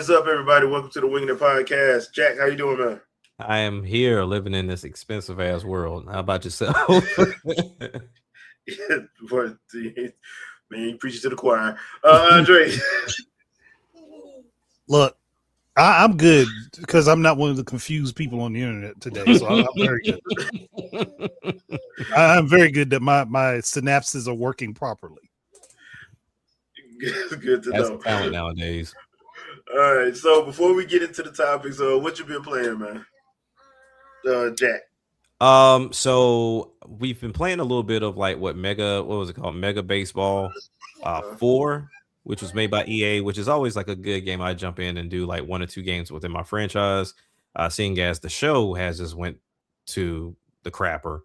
is up, everybody? Welcome to the Wingin podcast. Jack, how you doing, man? I am here living in this expensive ass world. How about yourself? Before- Man, you preaching to the choir. Andre. Look, I'm good because I'm not one of the confused people on the internet today. So I'm very good. I'm very good that my synapses are working properly. Good to That's know. the talent nowadays. All right, so before we get into the topics, what you been playing, man? Jack. So we've been playing a little bit of like what was it called? Mega Baseball 4, which was made by EA, which is always like a good game. I jump in and do like one or two games within my franchise. Seeing as the show has just went to the crapper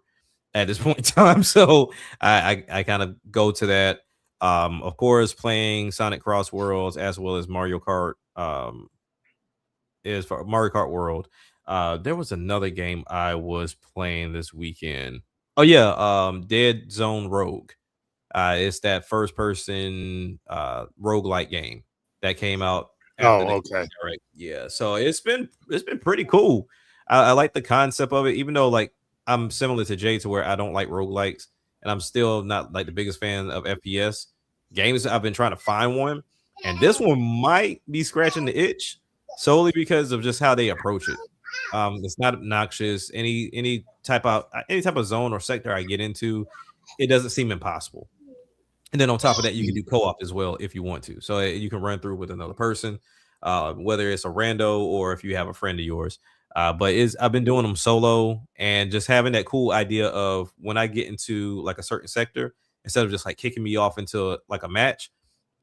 at this point in time. So I kind of go to that. Of course, playing Sonic Cross Worlds as well as Mario Kart is for Mario Kart World. There was another game I was playing this weekend. Oh yeah, Dead Zone Rogue. It's that first person roguelike game that came out after Oh, the okay. right. Yeah, so it's been pretty cool. I like the concept of it, even though like I'm similar to Jay to where I don't like roguelikes, and I'm still not like the biggest fan of FPS games. I've been trying to find one, and this one might be scratching the itch solely because of just how they approach it. It's not obnoxious. Any type of zone or sector I get into, it doesn't seem impossible. And then on top of that, you can do co-op as well if you want to. So you can run through with another person, whether it's a rando or if you have a friend of yours. But is I've been doing them solo and just having that cool idea of when I get into like a certain sector, instead of just like kicking me off into like a match,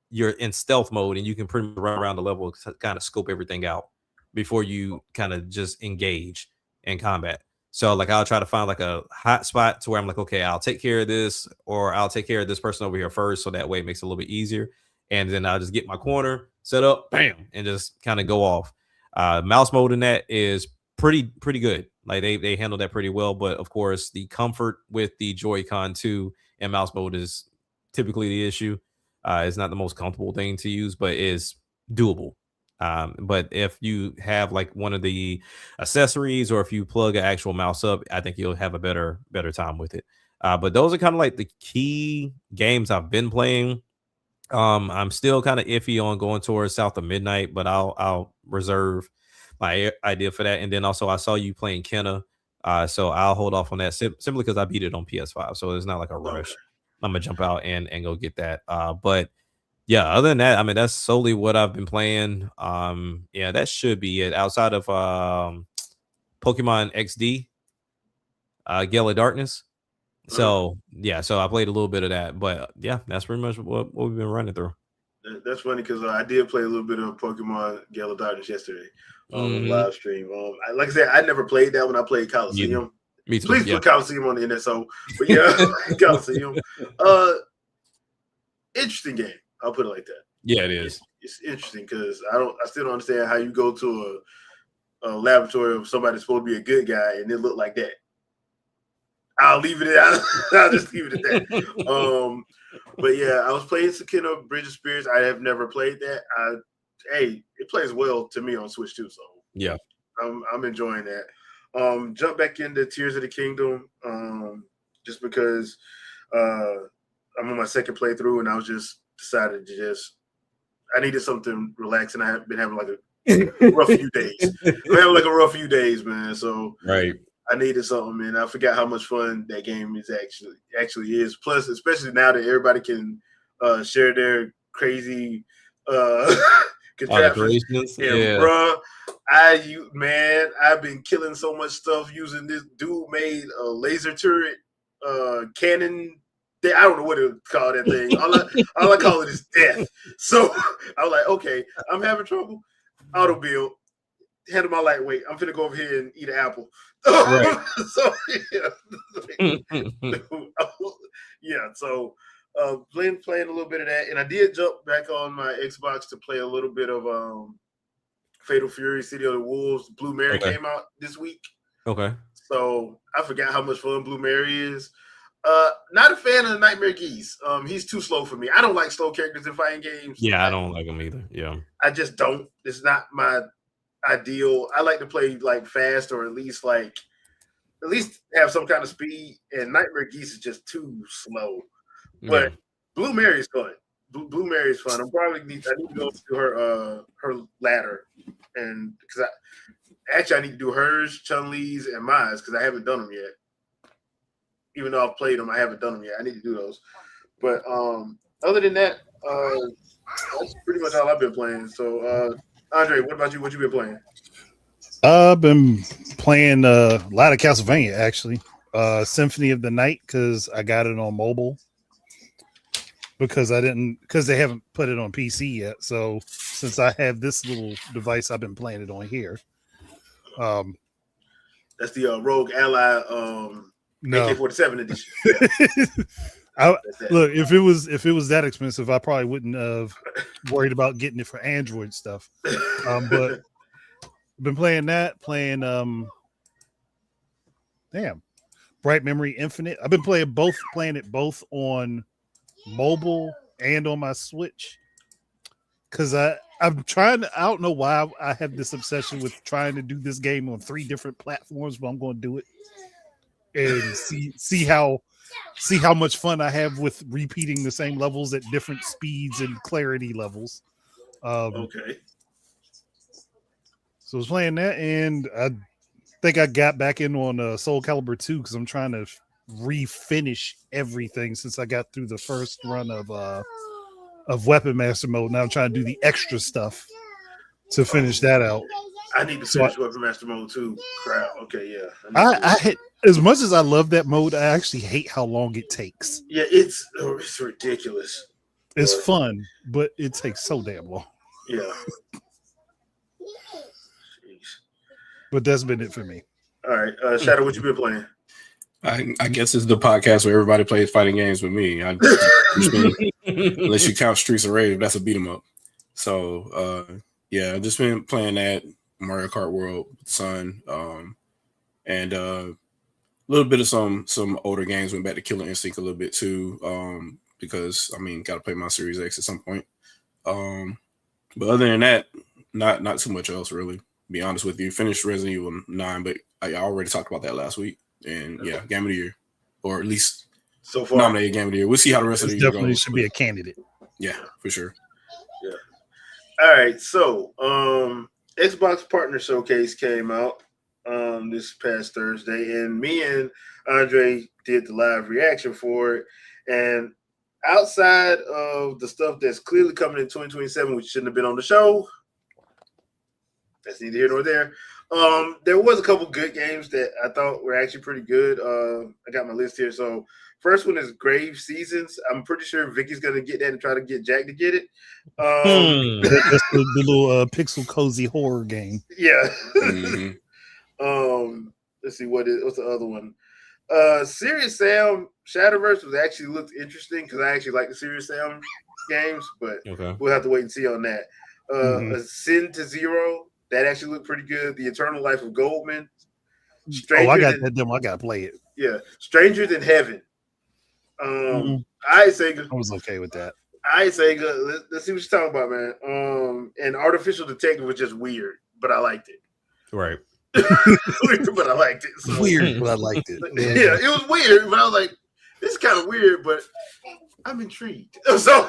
you're in stealth mode and you can pretty much run around the level to kind of scope everything out before you kind of just engage in combat. So like I'll try to find like a hot spot to where I'm like, okay, I'll take care of this, or I'll take care of this person over here first, so that way it makes it a little bit easier. And then I'll just get my corner set up, bam, and just kind of go off. Mouse mode in that is pretty good. Like they handle that pretty well. But of course, the comfort with the Joy-Con 2 and mouse mode is typically the issue. It's not the most comfortable thing to use, but is doable. But if you have like one of the accessories, or if you plug an actual mouse up, I think you'll have a better time with it. But those are kind of like the key games I've been playing. I'm still kind of iffy on going towards South of Midnight, but I'll reserve my idea for that. And then also I saw you playing Kenna, so I'll hold off on that simply because I beat it on PS5, so it's not like a Okay. rush. I'm gonna jump out and go get that. But yeah, other than that, I mean that's solely what I've been playing. Yeah, that should be it. Outside of Pokemon XD, Gale of Darkness. Uh, So yeah, so I played a little bit of that, but yeah, that's pretty much what we've been running through. that's funny because I did play a little bit of Pokemon Gale of Darkness yesterday on Hmm. live stream. Like I said, I never played that when I played Me, Coliseum. me too. Please Yeah. put Coliseum on the NSO. But yeah, Coliseum. Uh, Interesting game. I'll put it like that. Yeah, it It's is. it's interesting because I still don't understand how you go to a laboratory of somebody that's supposed to be a good guy and it look like that. I'll leave it at I'll just leave it at that. But yeah, I was playing Sakina Bridge of Spirits. I have never played that. Hey, it plays well to me on Switch too, so Yeah. I'm enjoying that. Jump back into Tears of the Kingdom, just because uh, I'm on my second playthrough and I was just decided to just I needed something relaxing. I have been having like a rough few days. I'm having like a rough few days, man. So Right. I needed something, and I forgot how much fun that game is actually is. Plus, especially now that everybody can share their crazy uh, Oh, the contraptions. creations. And Yeah. bruh, I've been killing so much stuff using this dude made a laser turret cannon. I don't know what to call that thing. All I call it is death. So I was like, okay, I'm having trouble. Auto build, handle my lightweight. I'm finna go over here and eat an apple. Right. So yeah, so playing a little bit of that, and I did jump back on my Xbox to play a little bit of Fatal Fury: City of the Wolves. Blue Mary Okay. came out this week, Okay. so I forgot how much fun Blue Mary is. Not a fan of the Nightmare Geese. He's too slow for me. I don't like slow characters in fighting games. Yeah, I don't like him either. Yeah, I just don't. It's not my ideal. I like to play like fast or at least have some kind of speed. And Nightmare Geese is just too slow. But Blue Mary is fun. Blue Mary is fun. I need to go through her ladder, and because I need to do hers, Chun-Li's, and mine because I haven't done them yet. Even though I've played them, I haven't done them yet. I need to do those. But other than that, that's pretty much all I've been playing. So, Andre, what about you? What you been playing? I've been playing a lot of Castlevania, actually. Symphony of the Night, because I got it on mobile. Because they haven't put it on PC yet. So since I have this little device, I've been playing it on here. That's the Rogue Ally no. AK-47 edition. Look, if it was that expensive, I probably wouldn't have worried about getting it for Android stuff. But I've been playing Bright Memory Infinite. I've been playing it both on mobile and on my Switch. Because I'm trying to, I don't know why I have this obsession with trying to do this game on 3 different platforms, but I'm going to do it and see how much fun I have with repeating the same levels at different speeds and clarity levels. Okay. So I was playing that, and I think I got back in on Soul Calibur 2 because I'm trying to refinish everything since I got through the first run of Weapon Master mode. Now I'm trying to do the extra stuff to finish that out. I need to finish Weapon Master mode too. Crap. Okay, yeah. I hit, as much as I love that mode, I actually hate how long it takes. Yeah, it's ridiculous. It's fun, but it takes so damn long. Yeah. But that's been it for me. All right, Shadow, what you been playing? I guess it's the podcast where everybody plays fighting games with me. Unless you count Streets of Rage, that's a beat 'em up. So yeah, I've just been playing that Mario Kart World with the son, and a little bit of some older games. Went back to Killer Instinct a little bit too, because I mean, got to play my Series X at some point. But other than that, not too much else really. To be honest with you, finished Resident Evil 9, but I already talked about that last week. And yeah, Game of the Year, or at least so far nominated Game of the Year. We'll see how the rest of the year definitely goes. Should be a candidate. Yeah, for sure. Yeah. All right. So, Xbox Partner Showcase came out this past Thursday, and me and Andre did the live reaction for it. And outside of the stuff that's clearly coming in 2027, which shouldn't have been on the show, that's neither here nor there. There was a couple good games that I thought were actually pretty good. I got my list here. So first one is Grave Seasons. I'm pretty sure Vicky's gonna get that and try to get Jack to get it. That's the little pixel cozy horror game. Yeah. Mm-hmm. Let's see what's the other one. Serious Sam Shadowverse looked interesting because I actually like the Serious Sam games, but we'll have to wait and see on that. Ascend to Zero. That actually looked pretty good. The Eternal Life of Goldman. I got that demo. I gotta play it. Yeah, Stranger Than Heaven. I Sega. I was okay with that. I Sega. Let's see what you're talking about, man. And Artificial Detective was just weird, but I liked it. Right. But I liked it. So. Weird, but I liked it. Yeah, it was weird, but I was like, this is kind of weird, but I'm intrigued. So,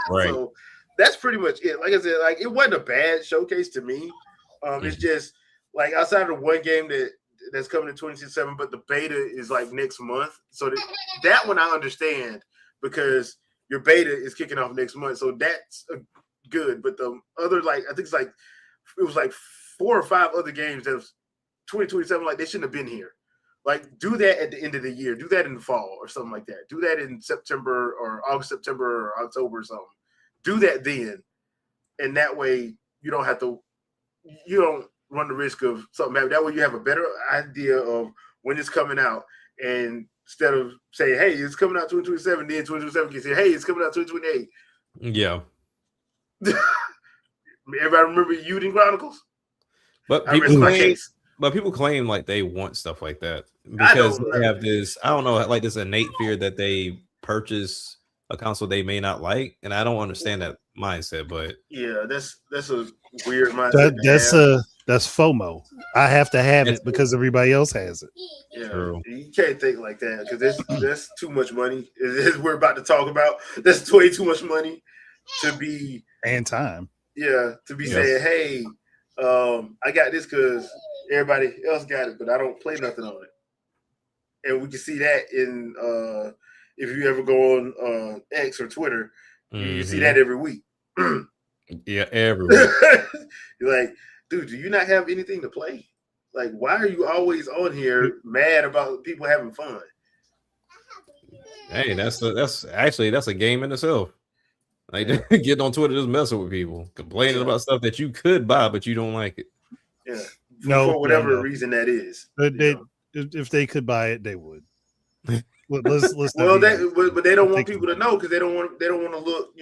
right. So, that's pretty much it. Like I said, like it wasn't a bad showcase to me. It's just like outside of one game that's coming in 2027, but the beta is like next month. So that one I understand because your beta is kicking off next month. So that's good. But the other, like I think it was like 4 or 5 other games that was 2027. Like they shouldn't have been here. Like do that at the end of the year. Do that in the fall or something like that. Do that in September or August, September or October or something. Do that then, and that way you don't run the risk of something happening. That way you have a better idea of when it's coming out, and instead of saying, "Hey, it's coming out 2027," then 2027 can say, "Hey, it's coming out 2028." Yeah. Everybody remember Uden Chronicles? But I rest my case. But people claim like they want stuff like that I because don't they know. have this, I don't know, like this innate fear that they purchase a console they may not like, and I don't understand that mindset. But Yeah, that's a weird mindset to have. That's FOMO. I have to have That's it because everybody else has it. Yeah, true. you can't think like that because that's too much money. As we're about to talk about, that's way too much money to be And time. to be saying, hey, I got this because everybody else got it, but I don't play nothing on it. And we can see that in if you ever go on X or Twitter, you see that every week. Yeah, everywhere. You're like, dude, do you not have anything to play? Like, why are you always on here mad about people having fun? Hey, that's a game in itself. Like getting on Twitter, just messing with people, complaining about stuff that you could buy, but you don't like it. Yeah, No, for whatever reason that is. But if they could buy it, they would. Let's well, but they don't want people to know because they don't want to look,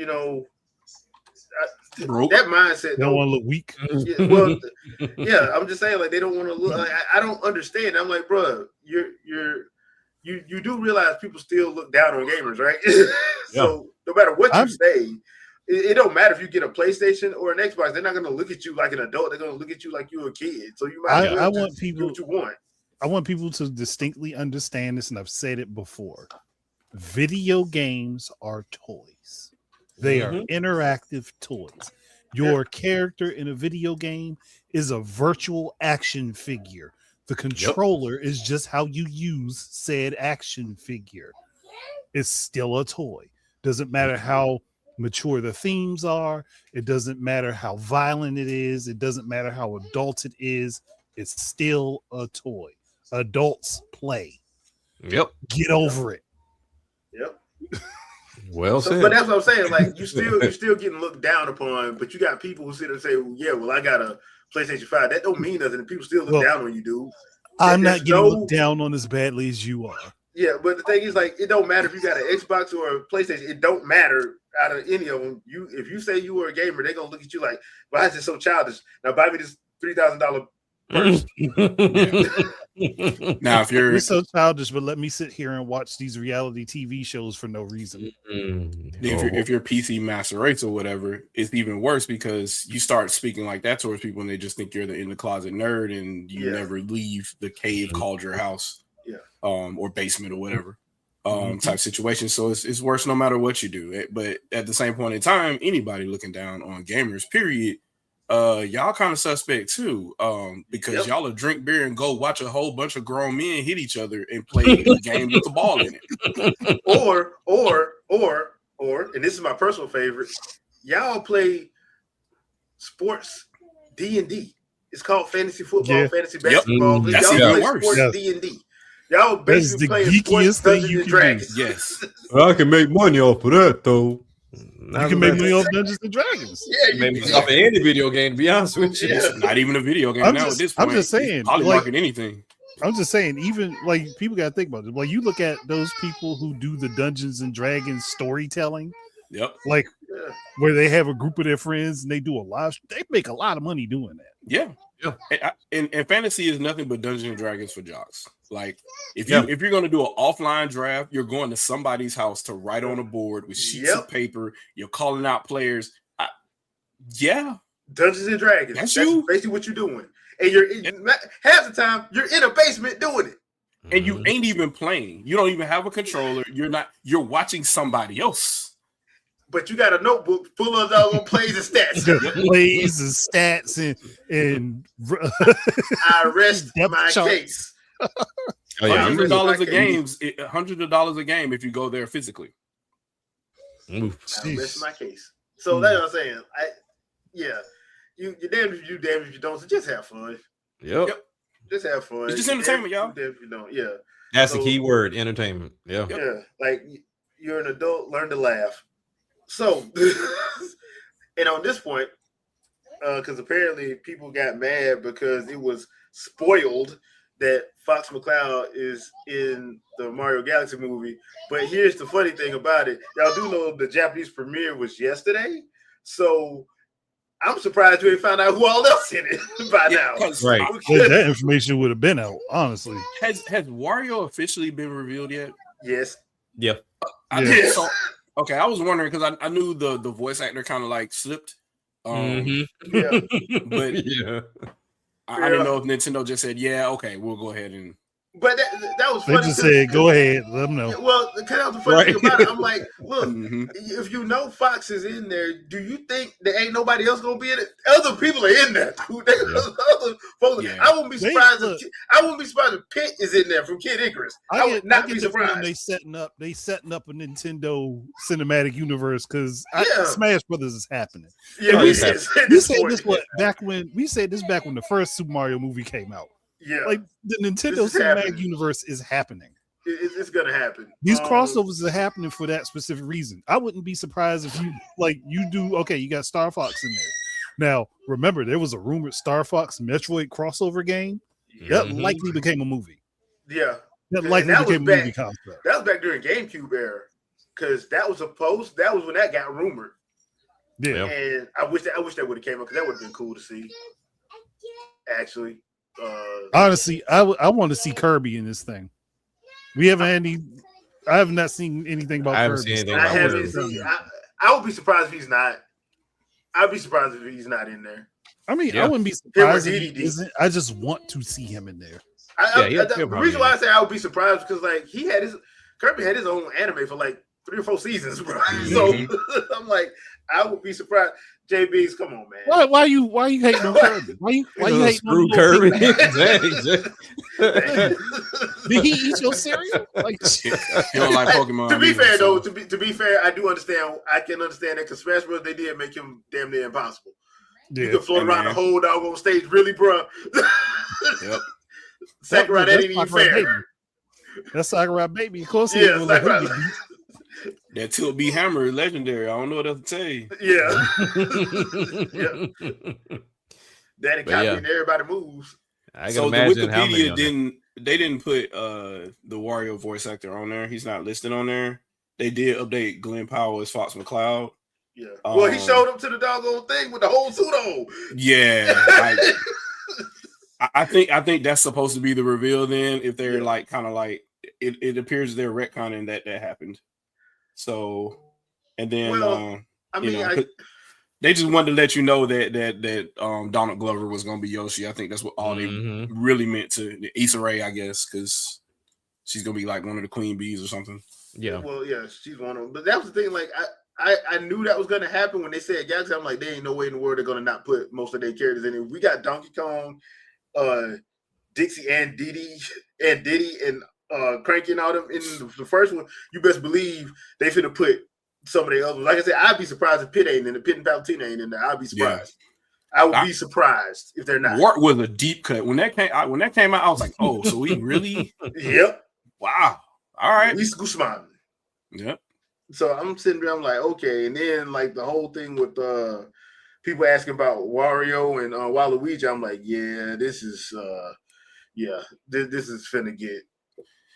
that mindset. They don't want to look weak. Yeah, well, yeah, I'm just saying, like, they don't want to look. Like, I don't understand. I'm like, bro, you do realize people still look down on gamers, right? So no matter what you say, it don't matter if you get a PlayStation or an Xbox. They're not going to look at you like an adult. They're going to look at you like you're a kid. So you might I want people do what you want. I want people to distinctly understand this, and I've said it before. Video games are toys. They are interactive toys. Your character in a video game is a virtual action figure. The controller is just how you use said action figure. It's still a toy. Doesn't matter how mature the themes are. It doesn't matter how violent it is. It doesn't matter how adult it is. It's still a toy. Adults play. Yep. Get over it. Yep. Well said. But that's what I'm saying. Like, you're still getting looked down upon, but you got people who sit there and say, well, I got a PlayStation 5. That don't mean nothing. People still look down on you, dude. I'm not getting looked down on as badly as you are. Yeah, but the thing is, like, it don't matter if you got an Xbox or a PlayStation. It don't matter out of any of them. If you say you were a gamer, they're gonna look at you like, "Why is this so childish?" Now buy me this $3,000 purse. Now, if you're so childish, but let me sit here and watch these reality TV shows for no reason. If you're PC master race or whatever, it's even worse because you start speaking like that towards people, and they just think you're the in the closet nerd, and you never leave the cave called your house. Or basement or whatever type situation. So it's worse no matter what you do. But at the same point in time, anybody looking down on gamers, period, y'all kind of suspect too. Because y'all will drink beer and go watch a whole bunch of grown men hit each other and play a game with the ball in it. Or, and this is my personal favorite, y'all play sports D&D. It's called fantasy football, fantasy basketball. That's y'all even play worse. Sports D&D. Y'all basically playing sports Dungeons and Dragons. Yes. Well, I can make money off of that, though. You can make money off Dungeons and Dragons. Yeah, you make money off of any video game, to be honest with you. It's not even a video game now at this point. I'm just saying. Probably market anything. I'm just saying, even like people got to think about it. Like you look at those people who do the Dungeons and Dragons storytelling. Yep. Like where they have a group of their friends and they do a live. They make a lot of money doing that. Yeah. And fantasy is nothing but Dungeons and Dragons for jocks. Like if you're going to do an offline draft, you're going to somebody's house to write on a board with sheets of paper. You're calling out players. Dungeons and Dragons. That's basically what you're doing. And you're half the time you're in a basement doing it. And you ain't even playing. You don't even have a controller. You're watching somebody else. But you got a notebook full of plays and stats. Plays and stats and I rest my case. $100 a game. $100 a game if you go there physically. I rest my case. So that's what I'm saying. You're damned if you do, damned if you don't. So just have fun. Yep. Just have fun. It's just entertainment, y'all. Damned if you don't. Yeah. That's the key word, entertainment. Yeah. Yeah. Like you're an adult, learn to laugh. So, and on this point, because apparently people got mad because it was spoiled that Fox McCloud is in the Mario Galaxy movie. But here's the funny thing about it. Y'all do know the Japanese premiere was yesterday. So I'm surprised we found out who all else in it by now. Right. That information would have been out, honestly. Has Wario officially been revealed yet? Yes. Yeah. Yes. Okay, I was wondering because I knew the voice actor kind of like slipped. Yeah. But Yeah. I didn't know if Nintendo just said, "Yeah, okay, we'll go ahead and." But that was They funny. just said, "Go ahead, let them know." Well, that was the funny thing about it. I'm like, look, Mhm. if you know Fox is in there, do you think there ain't nobody else gonna be in it? Other people are in there. Dude. Other folks. Yeah. I wouldn't be surprised. I wouldn't be surprised if Pitt is in there from Kid Icarus. I would not be surprised. They setting up a Nintendo cinematic universe because Yeah. Smash Brothers is happening. Yeah, we said said this back when the first Super Mario movie came out. Yeah, like the Nintendo cinematic universe is happening. It's gonna happen. These crossovers are happening for that specific reason. I wouldn't be surprised if you do. Okay, you got Star Fox in there. Now, remember, there was a rumored Star Fox Metroid crossover game that likely became a movie. Yeah, that likely became a movie concept. That was back during GameCube era, because that was that was when that got rumored. Yeah, and I wish that would have came up because that would have been cool to see. Actually. Honestly, I want to see Kirby in this thing. We haven't had any. I have not seen anything about Kirby. I would be surprised if he's not. I'd be surprised if he's not in there. I mean, I wouldn't be surprised if he isn't. I just want to see him in there. The reason why I say I would be surprised because like Kirby had his own anime for like 3 or 4 seasons, bro. So I'm like, I would be surprised. JB's, come on, man. Why you hating on Kirby? Why you hating on Kirby? Did he eat your cereal? Like, you don't like Pokemon. To be fair, though, to be fair, I do understand. I can understand that because Smash Bros. They did make him damn near impossible. Yeah. You can float around the whole doggone stage, really, bro. Yep. Sakurai, that ain't even fair. Baby. That's Sakurai baby. Of course, yeah. That Tilt B Hammer is legendary. I don't know what else to tell you. Yeah. Daddy copying everybody moves. So the Wikipedia didn't put the Wario voice actor on there. He's not listed on there. They did update Glenn Powell as Fox McCloud. Yeah. Well, he showed up to the doggone thing with the whole suit on. Yeah. I think that's supposed to be the reveal then. If they're like kind of like it appears they're retconning that happened. So, and then they just wanted to let you know that Donald Glover was going to be Yoshi. I think that's what all they really meant to Issa Rae, I guess, because she's going to be like one of the queen bees or something. Yeah. Well, yeah, she's one of them. But that was the thing. Like, I knew that was going to happen when they said Galaxy. I'm like, there ain't no way in the world they're going to not put most of their characters in it. We got Donkey Kong, Dixie and Diddy and Cranky and all them in the first one. You best believe they finna put some of the others. Like I said, I'd be surprised if Pitt ain't in the Pit and Palutena ain't in there. I'd be surprised. Yeah. I would be surprised if they're not. Wart was a deep cut when that came out. I was like, oh, so we really? Yep. Wow. All right. Luis Guzman. Yep. So I'm sitting there. I'm like, okay, and then like the whole thing with people asking about Wario and Waluigi. I'm like, yeah, this is this is finna get.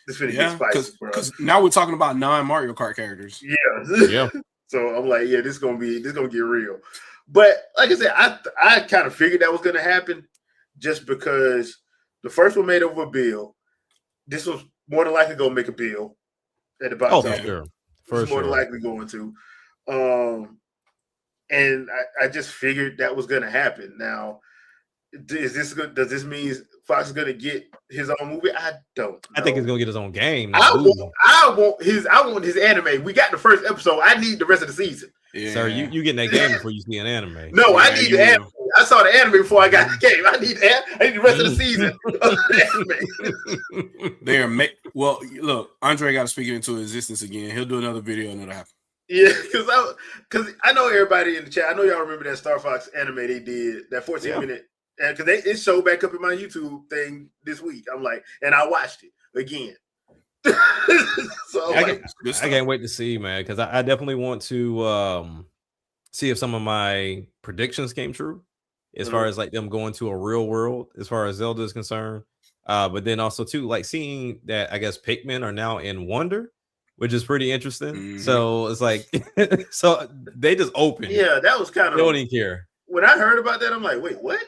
This finna get spicy, bro. Because now we're talking about non-Mario Kart characters. Yeah. So I'm like, yeah, this is gonna get real. But like I said, I kind of figured that was gonna happen, just because the first one made over a bill. This was more than likely gonna make a bill at the bottom. Oh, for sure. More than likely going to. And I just figured that was gonna happen. Now, is this good? Does this mean Fox is gonna get his own movie? I don't know. I think he's gonna get his own game. I want his anime. We got the first episode. I need the rest of the season. Yeah. Sir, you getting that game before you see an anime. No, I need the anime. I saw the anime before I got the game. I need the rest of the season of the anime. Well, look, Andre got to speak it into existence again. He'll do another video and it'll happen. Yeah, because I know everybody in the chat. I know y'all remember that Star Fox anime they did, that 14-minute. And because it showed back up in my YouTube thing this week. I'm like, and I watched it again. So I can't wait to see, man, because I definitely want to see if some of my predictions came true as far as like them going to a real world as far as Zelda is concerned. But then also too, like seeing that I guess Pikmin are now in Wonder, which is pretty interesting. So it's like so they just open. Yeah, that was kind of, they don't even care. when I heard about that, I'm like, wait, what?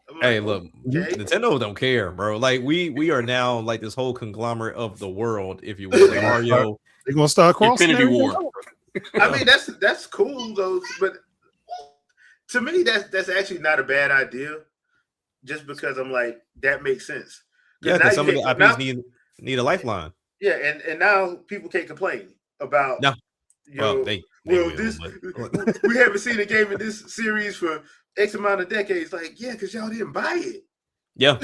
I'm Hey, like, look, okay. Nintendo don't care, bro. Like we are now like this whole conglomerate of the world, if you will. Like Mario, They're gonna start crossing Infinity everything War. over. I mean, that's cool though, but to me, that's actually not a bad idea. Just because I'm like, that makes sense. yeah, Now because some of you the now, IPs need a lifeline. yeah, and now people can't complain about No, well, yo. they Well, will, this but we haven't seen a game in this series for X amount of decades. Like, yeah, because y'all didn't buy it. yeah.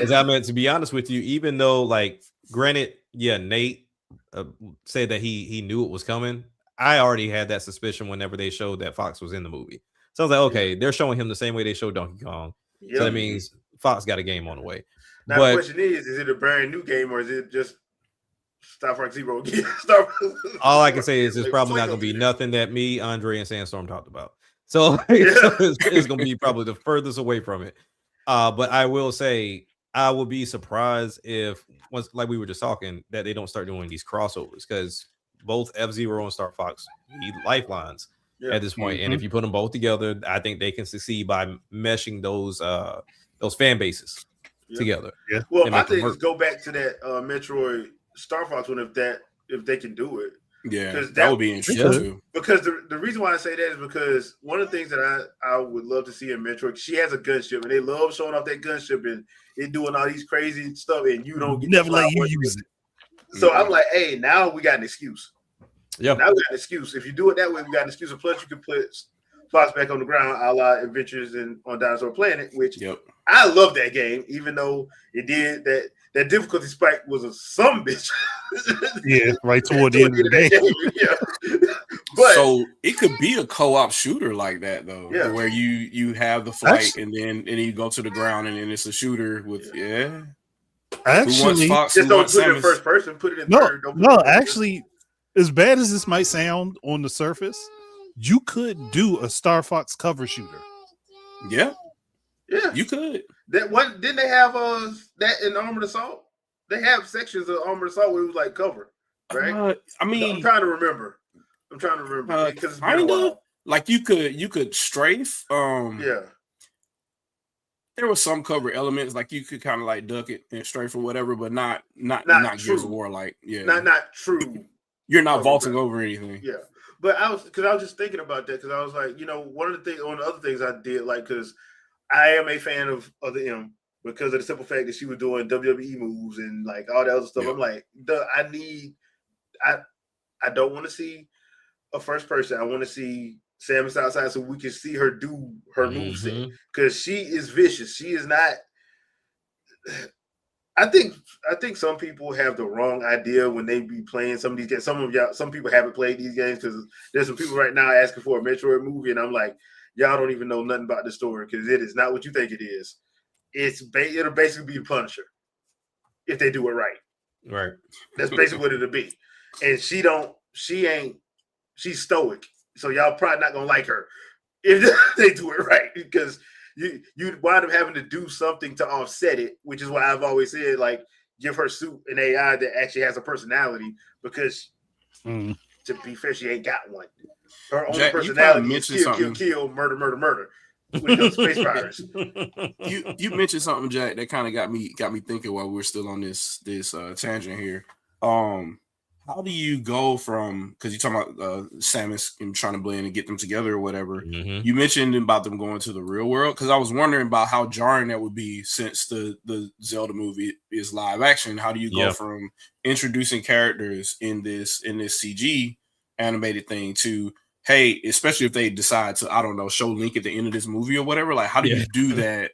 As I meant to be honest with you, even though like, granted, yeah, Nate said that he knew it was coming. I already had that suspicion whenever they showed that Fox was in the movie. So I was like, okay, they're showing him the same way they showed Donkey Kong. Yep. So that means Fox got a game on the way. Now But the question is it a brand new game or is it just Star Fox Zero again? Star all I can say is it's like, probably not going to be nothing that me, Andre, and Sandstorm talked about. So, so it's going to be probably the furthest away from it. But I will say I would be surprised if, once like we were just talking, that they don't start doing these crossovers because both F-Zero and Star Fox need lifelines at this point. And if you put them both together, I think they can succeed by meshing those fan bases together. Yeah. Well, my thing is go back to that Metroid Star Fox one if they can do it. Yeah, that would be interesting too. Because the reason why I say that is because one of the things that I would love to see in Metroid, she has a gunship and they love showing off that gunship and it doing all these crazy stuff and you don't get never let you use it. So I'm like, hey, now we got an excuse. Yeah, now we got an excuse. If you do it that way, we got an excuse. And plus, you can put Fox back on the ground, a la Adventures on Dinosaur Planet, which I love that game, even though it did that difficulty spike was a some bitch. Yeah, right toward the end of the game. Yeah. But so it could be a co-op shooter like that though, where you have the flight and then you go to the ground and then it's a shooter with Actually, just don't put it in first person. Put it in third. No, actually, as bad as this might sound on the surface, you could do a Star Fox cover shooter. Yeah, yeah, you could. That one didn't they have that in Armored Assault? They have sections of Armored Assault where it was like cover, right? I mean, I'm trying to remember because it's been a while. Like you could strafe. Yeah. There were some cover elements, like you could kind of like duck it and strafe or whatever, but not Gears of War, like not true. You're not vaulting over anything. Yeah, but I was just thinking about that because I was like, one of the other things I did like because I am a fan of the M because of the simple fact that she was doing WWE moves and like all that other stuff. Yeah. I'm like, I don't want to see a first person. I want to see Samus outside so we can see her do her moveset because she is vicious. She is not. I think some people have the wrong idea when they be playing some of these games. Some people haven't played these games because there's some people right now asking for a Metroid movie, and I'm like, y'all don't even know nothing about the story because it is not what you think it is. It'll basically be Punisher if they do it right. Right. That's basically what it'll be. And she's stoic. So y'all probably not gonna like her if they do it right because you wind up having to do something to offset it, which is why I've always said like give her suit an AI that actually has a personality because to be fair, she ain't got one. Her only personality is kill, murder. When it comes to space pirates. You mentioned something, Jack, that kind of got me thinking while we're still on this tangent here. How do you go from, because you're talking about Samus and trying to blend and get them together or whatever. You mentioned about them going to the real world, because I was wondering about how jarring that would be since the Zelda movie is live action. How do you go from introducing characters in this CG animated thing to, hey, especially if they decide to, I don't know, show Link at the end of this movie or whatever, like how do you do that?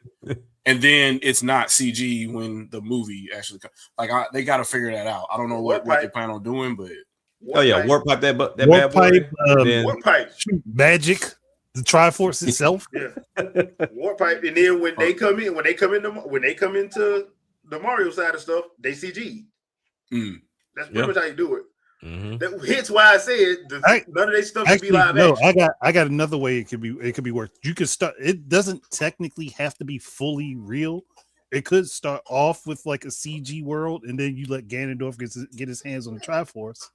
And then it's not CG when the movie actually comes. Like they got to figure that out. I don't know what they plan on doing, but warp pipe that warp bad boy. Pipe, warp pipe, magic, the Triforce itself. Warp pipe, and then when they come into the Mario side of stuff, they CG. That's pretty much how you do it. Hence why I said none of that stuff should be live action. I got another way it could be worked. You could start. It doesn't technically have to be fully real. It could start off with like a CG world, and then you let Ganondorf get his hands on the Triforce.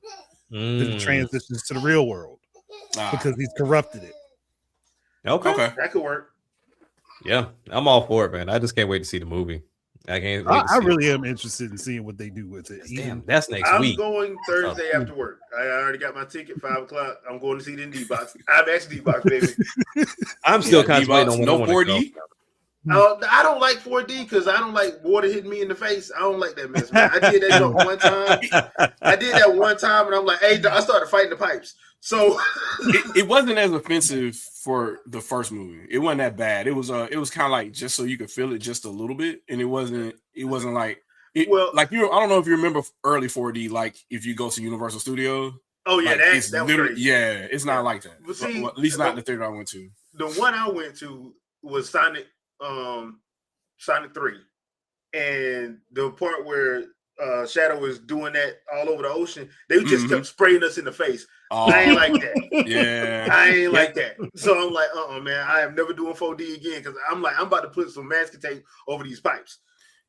Then it transitions to the real world because he's corrupted it. Okay, that could work. Yeah, I'm all for it, man. I just can't wait to see the movie. I can't wait to I see really am interested in seeing what they do with it. Damn, that's next I'm week. going Thursday after work. I already got my ticket, 5:00. I'm going to see it in D-Box. I'm actually D-Box, baby. I'm still Yeah, contemplating on D-Box, when I no want to go. 4D. I don't like 4D because I don't like water hitting me in the face. I don't like that mess, man. I did that joke one time. I did that one time, and I'm like, hey, I started fighting the pipes. So it wasn't as offensive for the first movie. It wasn't that bad. It was kind of like just so you could feel it just a little bit, and it wasn't like it. Well, like I don't know if you remember early 4D. Like if you go to Universal Studios. Oh yeah, like, that it's was crazy. Yeah, it's not like that. But see, at least not the theater I went to. The one I went to was Sonic 3, and the part where Shadow was doing that all over the ocean, they just kept spraying us in the face. Oh, I ain't like that. Yeah, I ain't like that. So I'm like, man, I am never doing 4D again because I'm about to put some masking tape over these pipes.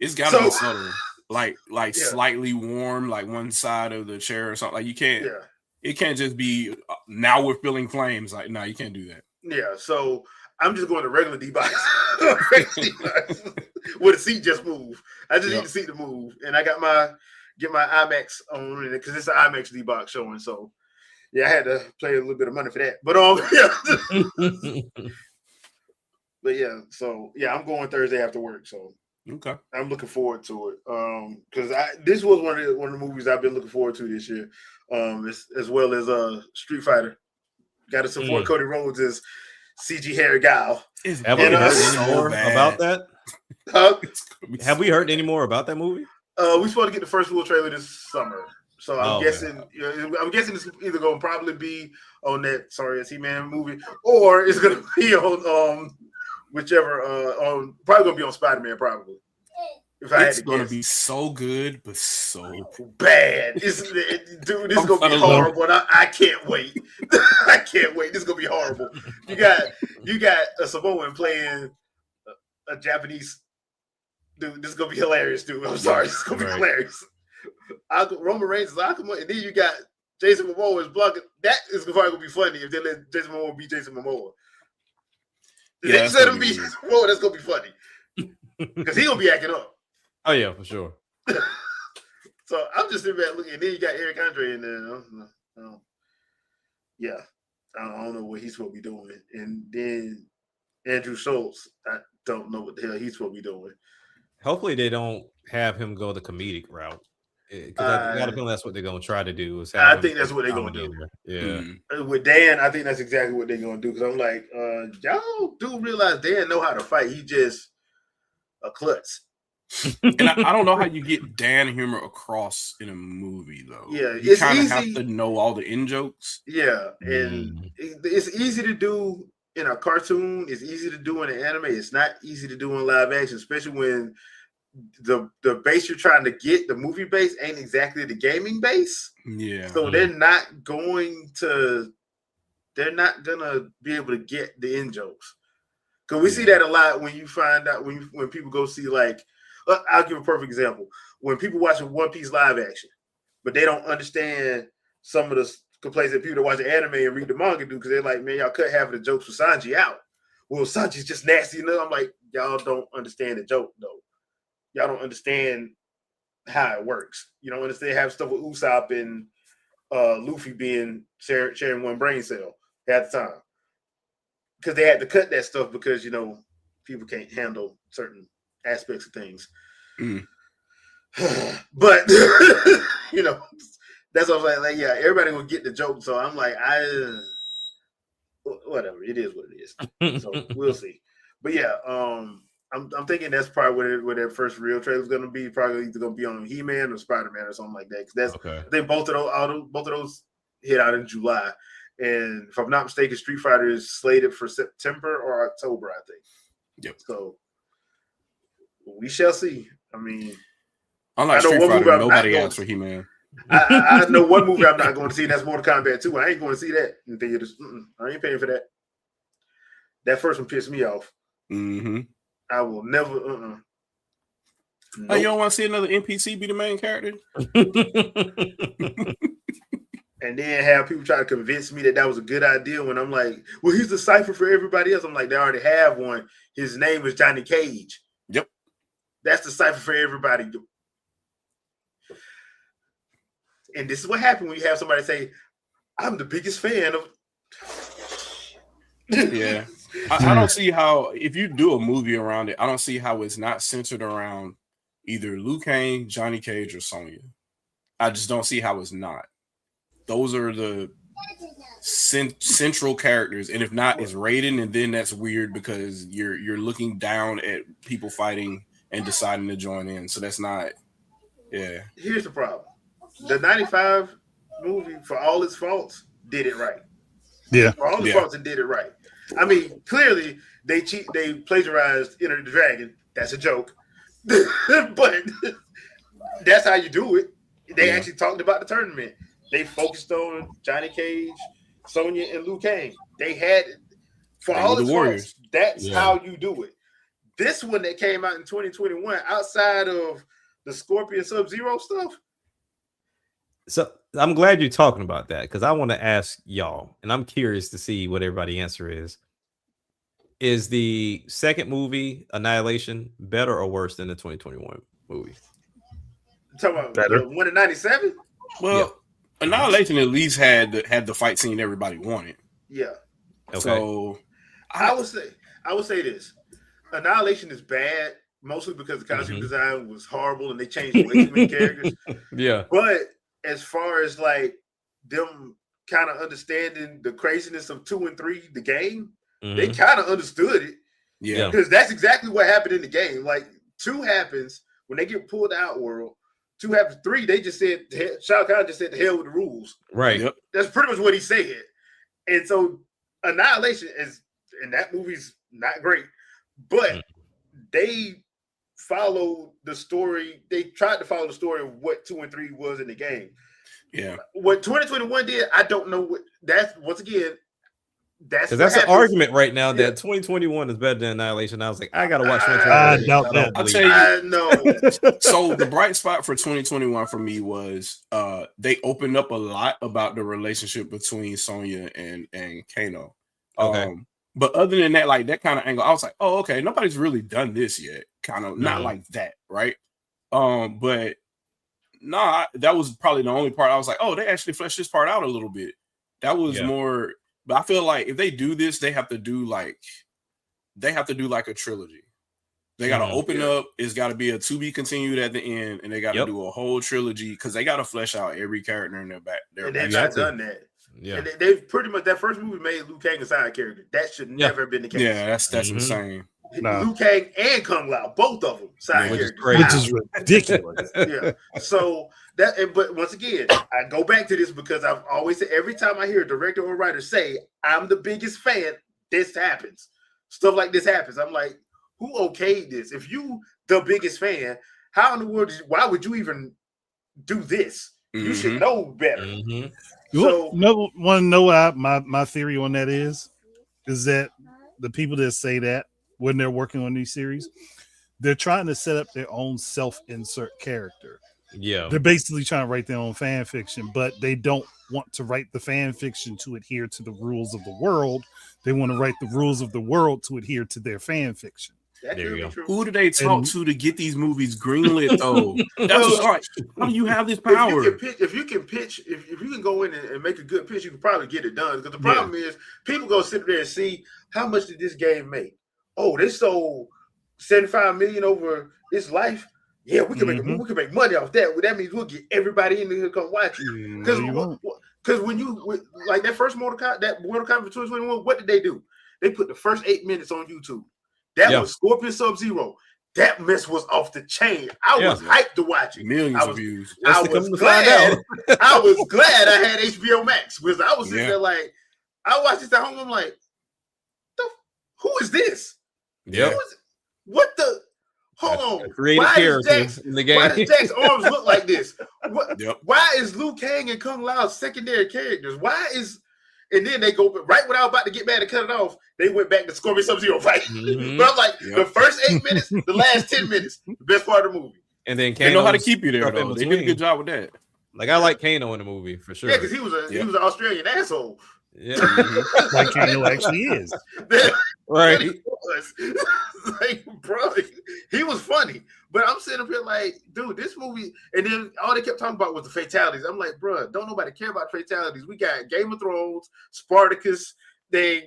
It's got to be subtle, like slightly warm, like one side of the chair or something. Like you can't. Yeah. It can't just be now we're feeling flames. Like no, you can't do that. Yeah. So I'm just going to regular D-Box. Where the seat just move. I just need the seat to move, and I got get my IMAX on because it's an IMAX D-Box showing. So yeah, I had to pay a little bit of money for that. But but yeah, so yeah, I'm going Thursday after work. So okay, I'm looking forward to it. Because this was one of the movies I've been looking forward to this year. As well as Street Fighter. Got to support Cody Rhodes as CG Harry Guile. Have we heard any more about that? Have we heard any more about that movie? We're supposed to get the first full trailer this summer, so I'm guessing. I'm guessing it's either going to probably be on that He-Man movie, or it's going to be on whichever. Probably going to be on Spider-Man, probably. It's going to be so good, but so bad. Dude, this is going to be horrible. And I can't wait. I can't wait. This is going to be horrible. You got a Samoan playing a Japanese dude. This is going to be hilarious, dude. I'm sorry. This is going to be hilarious. Roman Reigns is Akuma, and then you got Jason Momoa is blocking. That is probably going to be funny if they let Jason Momoa be Jason Momoa. If they let him be Jason Momoa, that's going to be funny. Because he's going to be acting up. Oh yeah, for sure. So I'm just sitting back looking, and then you got Eric Andre in there. Yeah, I don't know what he's supposed to be doing, and then Andrew Schultz, I don't know what the hell he's supposed to be doing. Hopefully, they don't have him go the comedic route. Because I got a feeling that's what they're gonna try to do. I think that's what they're gonna do. Yeah, with Dan, I think that's exactly what they're gonna do. Because I'm like, y'all do realize Dan know how to fight. He just a klutz. And I don't know how you get Dan humor across in a movie though. Yeah, you kind of have to know all the in jokes. Yeah, and it's easy to do in a cartoon. It's easy to do in an anime. It's not easy to do in live action, especially when the base you're trying to get, the movie base, ain't exactly the gaming base. Yeah. So they're not gonna be able to get the in jokes. Because we see that a lot when you find out when people go see like. I'll give a perfect example. When people watch a One Piece live action, but they don't understand some of the complaints that people that watch the anime and read the manga do, because they're like, man, y'all cut half of the jokes for Sanji out. Well, Sanji's just nasty enough. I'm like, y'all don't understand the joke, though. Y'all don't understand how it works. You don't understand having stuff with Usopp and Luffy sharing one brain cell at the time. Because they had to cut that stuff because, people can't handle certain aspects of things. But that's what I'm like, yeah, everybody gonna get the joke. So I'm like, whatever, it is what it is. So we'll see. But yeah, I'm thinking that's probably where their first real trailer is gonna be. Probably either gonna be on He-Man or Spider-Man or something like that. Because that's okay. I think both of those hit out in July. And if I'm not mistaken, Street Fighter is slated for September or October, I think. Yep. So we shall see. I mean, unlike Street Fighter, nobody asked for He-Man. I know one movie I'm not going to see, and that's Mortal Kombat 2. I ain't going to see that in theaters. I ain't paying for that. That first one pissed me off. Mm-hmm. I will never. Nope. Oh, you don't want to see another NPC be the main character? and then have people try to convince me that was a good idea when I'm like, well, he's the cipher for everybody else. I'm like, they already have one. His name is Johnny Cage. Yep. That's the cipher for everybody. And this is what happened when you have somebody say, I'm the biggest fan of. Yeah. I don't see how, if you do a movie around it, I don't see how it's not centered around either Liu Kang, Johnny Cage, or Sonya. I just don't see how it's not. Those are the central characters, and if not, it's Raiden, and then that's weird because you're looking down at people fighting and deciding to join in. So that's not. Yeah. Here's the problem: the '95 movie, for all its faults, did it right. Yeah. For all its faults, it did it right. I mean, clearly they plagiarized Enter the Dragon. That's a joke, but that's how you do it. They actually talked about the tournament. They focused on Johnny Cage, Sonya, and Liu Kang. They had, for all its faults, that's how you do it. This one that came out in 2021, outside of the Scorpion Sub-Zero stuff. So I'm glad you're talking about that because I want to ask y'all, and I'm curious to see what everybody's answer is. Is the second movie, Annihilation, better or worse than the 2021 movie? Talking about better. The one in '97? Well, Annihilation at least had the fight scene everybody wanted. Yeah. Okay. So I would say this: Annihilation is bad, mostly because the costume design was horrible and they changed way too many characters. Yeah. But as far as like them kind of understanding the craziness of 2 and 3, the game, they kind of understood it. Yeah. Because that's exactly what happened in the game. Like 2 happens when they get pulled out world. 2 happens, 3, they just said, Shao Kahn just said the hell with the rules. Right. Yep. That's pretty much what he said. And so Annihilation is, and that movie's not great, but they followed the story. They tried to follow the story of what 2 and 3 was in the game. Yeah. What 2021 did, I don't know what that's once again. That's an argument right now that 2021 is better than Annihilation. I was like, I gotta watch 2021. I doubt that. I'll tell you. I know. So the bright spot for 2021 for me was they opened up a lot about the relationship between Sonya and Kano. Okay. But other than that, like that kind of angle, I was like, oh, okay, nobody's really done this yet. Kind of not like that, right? But nah, that was probably the only part I was like, oh, they actually fleshed this part out a little bit. That was more. But I feel like if they do this, they have to do like a trilogy. They got to open up. It's got to be a to be continued at the end, and they got to do a whole trilogy because they got to flesh out every character in their back. And they've not done that. Yeah, and they've pretty much that first movie made Liu Kang a side character. That should never have been the case. Yeah, that's insane. Liu Kang and Kung Lao, both of them side characters, which is ridiculous. Yeah. So that, but once again, I go back to this because I've always said every time I hear a director or writer say, "I'm the biggest fan," this happens. Stuff like this happens. I'm like, who okayed this? If you the biggest fan, how in the world? Why would you even do this? You should know better. So, want to know what my theory on that is that the people that say that when they're working on these series, they're trying to set up their own self-insert character. Yeah. They're basically trying to write their own fan fiction, but they don't want to write the fan fiction to adhere to the rules of the world. They want to write the rules of the world to adhere to their fan fiction. There you go. Who do they talk to get these movies greenlit though? That's right. How do you have this power? If you can go in and make a good pitch, you can probably get it done. Because the problem is people go sit there and see how much did this game make. Oh, they sold 75 million over its life. Yeah, we can make money off that. Well, that means we'll get everybody in there to come watch it. Because when you like that first Mortal Kombat for 2021, what did they do? They put the first 8 minutes on YouTube. That was Scorpion Sub-Zero. That mess was off the chain. I was hyped to watch it. Millions of views. I was glad I had HBO Max because I was sitting there like, I watched this at home. I'm like, who is this? Yeah. What the? Hold on. Creative characters in the game. Why does Jack's arms look like this? Why is Liu Kang and Kung Lao secondary characters? Why is? And then they go right when I was about to get mad and cut it off. They went back to Scorpion Sub-Zero fight. But I'm like, the first 8 minutes, the last 10 minutes, the best part of the movie. And then they know how to keep you there. Though. They did a good job with that. Like I like Kano in the movie for sure. Yeah, because he was an Australian asshole. Yeah, Like Kano actually is. right. He was. Like, bro, he was funny. But I'm sitting up here like, dude, this movie, and then all they kept talking about was the fatalities. I'm like, bro, don't nobody care about fatalities. We got Game of Thrones, Spartacus,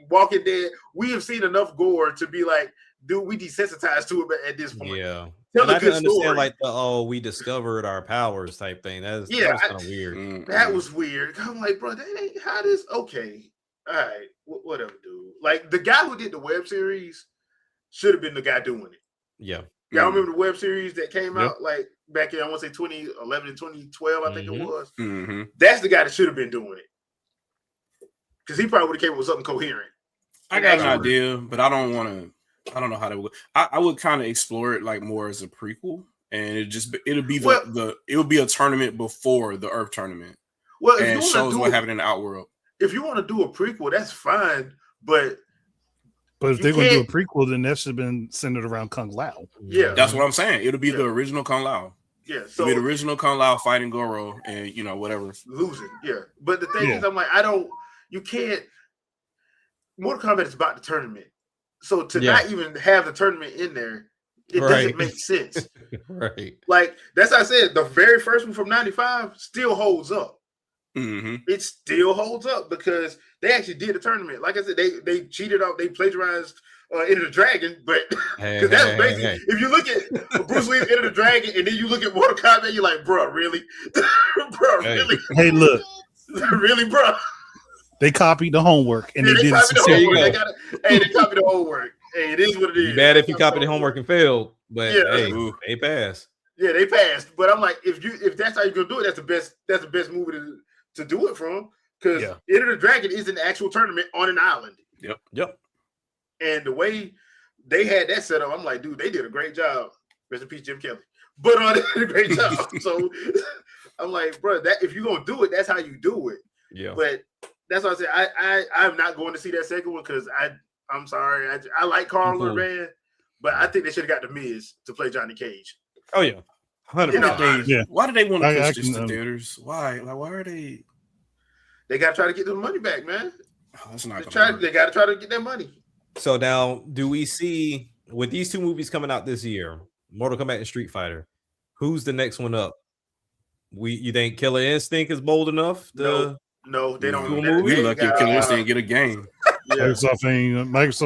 Walking Dead. We have seen enough gore to be like, dude, we desensitized to it at this point. Yeah. Tell And a I good can understand story. like we discovered our powers type thing. That was kind of weird. That was weird. I'm like, bro, that ain't how this. Okay, all right, whatever, dude. Like the guy who did the web series should have been the guy doing it. Yeah. Y'all remember the web series that came out like back in, I want to say 2011 and 2012, I think it was. Mm-hmm. That's the guy that should have been doing it. Because he probably would have came up with something coherent. I got an idea, but I don't know how to. I would kind of explore it like more as a prequel, and it'll be a tournament before the Earth tournament. Well, if and you shows what happened in the Outworld. If you want to do a prequel, that's fine, but if they're going to do a prequel, then that should have been centered around Kung Lao. Yeah, that's what I'm saying. It'll be the original Kung Lao. Yeah, so it'll be the original Kung Lao fighting Goro, and whatever losing. Yeah, but the thing is, I'm like, you can't. Mortal Kombat is about the tournament, so to not even have the tournament in there, it doesn't make sense. Right. Like that's how I said, the very first one from '95 still holds up. Mm-hmm. It still holds up because they actually did a tournament. Like I said, they cheated out, they plagiarized Enter the Dragon, but that's basically if you look at Bruce Lee's Enter the Dragon and then you look at Mortal Kombat, you're like, bro, really? Really? Hey, look. Really, bro? They copied the homework and they did it. They copied the homework. Hey, it is what it is. Bad if you copied the homework and failed, but hey, they passed. Yeah, they passed. But I'm like, if that's how you're gonna do it, that's the best movie to do it from, because Enter the Dragon is an actual tournament on an island. Yep. And the way they had that set up, I'm like, dude, they did a great job. Rest in peace, Jim Kelly. But they did a great job. So I'm like, bro, that if you're gonna do it, that's how you do it. Yeah. But that's why I said I'm not going to see that second one because I'm sorry. I like Carl Urban, but I think they should have got the Miz to play Johnny Cage. Oh yeah. 100%. Why do they want to push this to theaters? Why? Like, why are they? They got to try to get their money back, man. Oh, that's not. They got to try to get their money. So now, do we see with these two movies coming out this year, Mortal Kombat and Street Fighter, who's the next one up? You think Killer Instinct is bold enough? No, they don't. We lucky if Killer Instinct get a game. Microsoft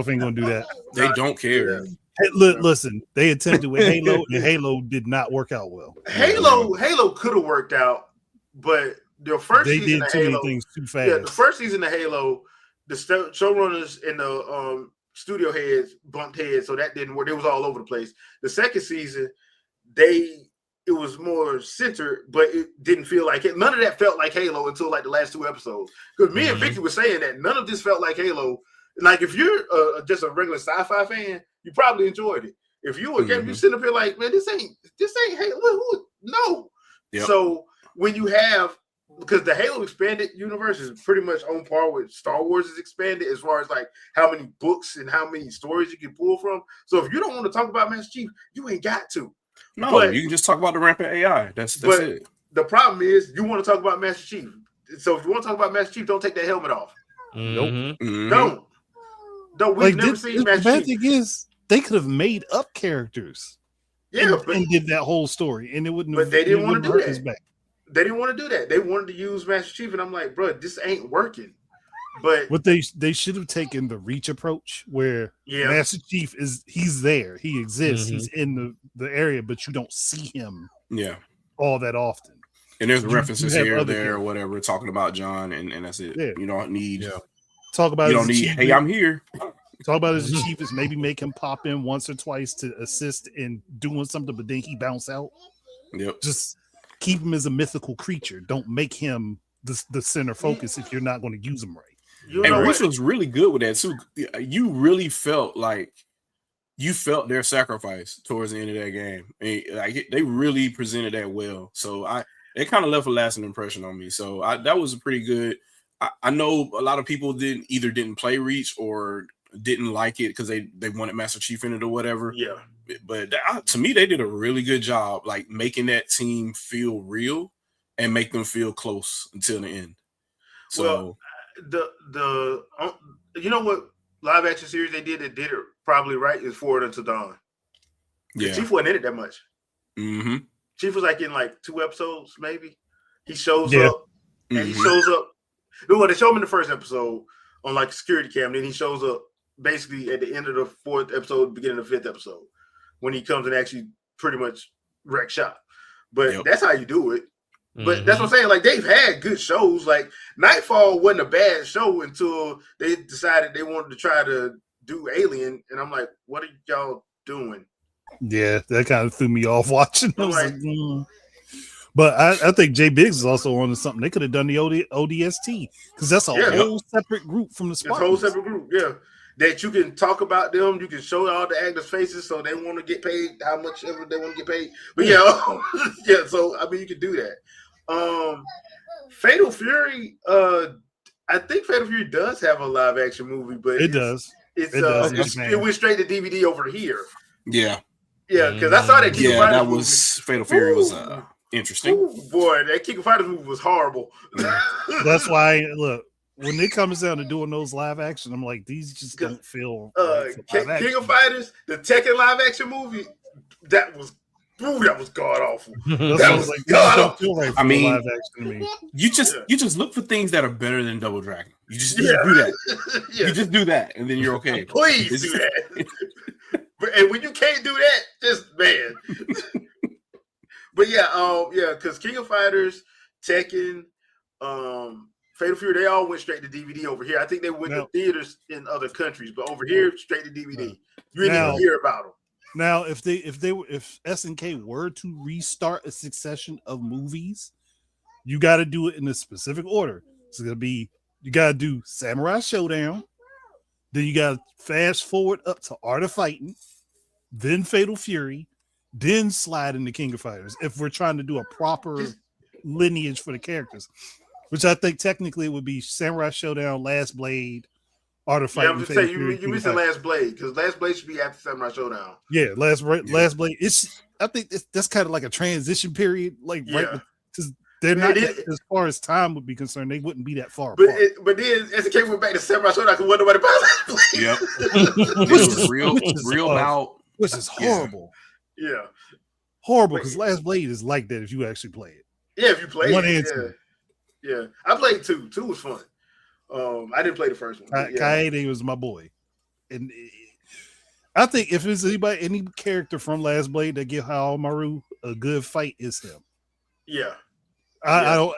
ain't gonna do that. They don't care. Hey, listen, they attempted with Halo, and Halo did not work out well. Halo could have worked out, but the first they season did of too Halo, many things too fast. Yeah, the first season of Halo, the showrunners and the studio heads bumped heads, so that didn't work. It was all over the place. The second season, it was more centered, but it didn't feel like it. None of that felt like Halo until like the last two episodes. Because me and Vicky were saying that none of this felt like Halo. Like if you're just a regular sci-fi fan, you probably enjoyed it. If you were you sitting up here like, man, this ain't Halo. No. Yep. So when you have, because the Halo expanded universe is pretty much on par with Star Wars is expanded as far as like how many books and how many stories you can pull from. So if you don't want to talk about Master Chief, you ain't got to. No, but you can just talk about the rampant AI. That's it. The problem is you want to talk about Master Chief. So if you want to talk about Master Chief, don't take that helmet off. Nope. Don't. We've never seen Master Chief. The bad thing is they could have made up characters. Yeah, and did that whole story, and it wouldn't. But they didn't want to do that. They didn't want to do that. They wanted to use Master Chief, and I'm like, bro, this ain't working. But what they should have taken the Reach approach, where Master Chief he's there, he exists, he's in the area, but you don't see him all that often. And there's references here or there or whatever talking about John, and that's it. Yeah. You don't need talk about. You don't need. Hey, I'm here. Talk about his achievements. Maybe make him pop in once or twice to assist in doing something, but then he bounce out. Yep. Just keep him as a mythical creature. Don't make him the center focus if you're not going to use him right. And Reese was really good with that too. You really felt like you felt their sacrifice towards the end of that game. And like they really presented that well. So it kind of left a lasting impression on me. So that was a pretty good. I know a lot of people didn't play Reach or didn't like it because they wanted Master Chief in it or whatever. Yeah. But to me, they did a really good job, like making that team feel real and make them feel close until the end. So you know what live action series they did that did it probably right is Forward Unto Dawn. Yeah, Chief wasn't in it that much. Mm-hmm. Chief was like in like 2 episodes, maybe. He shows up and he shows up. No, they show him in the first episode on like a security cam. Then he shows up basically at the end of the 4th episode, beginning of the 5th episode, when he comes and actually pretty much wreck shop. But that's how you do it. But that's what I'm saying. Like, they've had good shows. Like, Nightfall wasn't a bad show until they decided they wanted to try to do Alien. And I'm like, what are y'all doing? Yeah, that kind of threw me off watching. I was like, But I think Jay Biggs is also on to something. They could have done the ODST because that's a whole separate group from the Spartans. It's a whole separate group, that you can talk about them. You can show all the actors' faces so they want to get paid how much ever they want to get paid. But so I mean, you can do that. Fatal Fury, I think Fatal Fury does have a live action movie, but it went straight to DVD over here. Yeah, because I saw that. That was Fatal Fury was interesting. Ooh, boy, that King of Fighters movie was horrible. That's why when it comes down to doing those live action, I'm like, these just don't feel. King of Fighters, the Tekken live action movie, that was god awful. That was like god awful. I mean, live action to me. You just look for things that are better than Double Dragon. You just do that. You just do that, and then you're okay. Please do that. And when you can't do that, just man. But because King of Fighters, Tekken, Fatal Fury, they all went straight to DVD over here. I think they went to theaters in other countries, but over here, straight to DVD. You didn't even hear about them. Now, if SNK were to restart a succession of movies, you got to do it in a specific order. It's gonna be you got to do Samurai Showdown, then you got to fast forward up to Art of Fighting, then Fatal Fury, then slide into King of Fighters. If we're trying to do a proper lineage for the characters, which I think technically would be Samurai Showdown, Last Blade, Art of Fighting. I'm just saying you missing Last Blade because Last Blade should be after Samurai Showdown. Yeah, Last Blade. I think that's kind of like a transition period, right? Because they're not as far as time would be concerned. They wouldn't be that far. But then as it came went back to Samurai Showdown, because nobody buy Last Blade. Yep, which is real about, which is horrible. Yeah, horrible because Last Blade is like that if you actually play it. Yeah, if you play one it. Yeah, I played 2. 2 was fun. I didn't play the first one. Kaede was my boy, and I think if there's any character from Last Blade that give Haomaru a good fight, is him. Yeah, I don't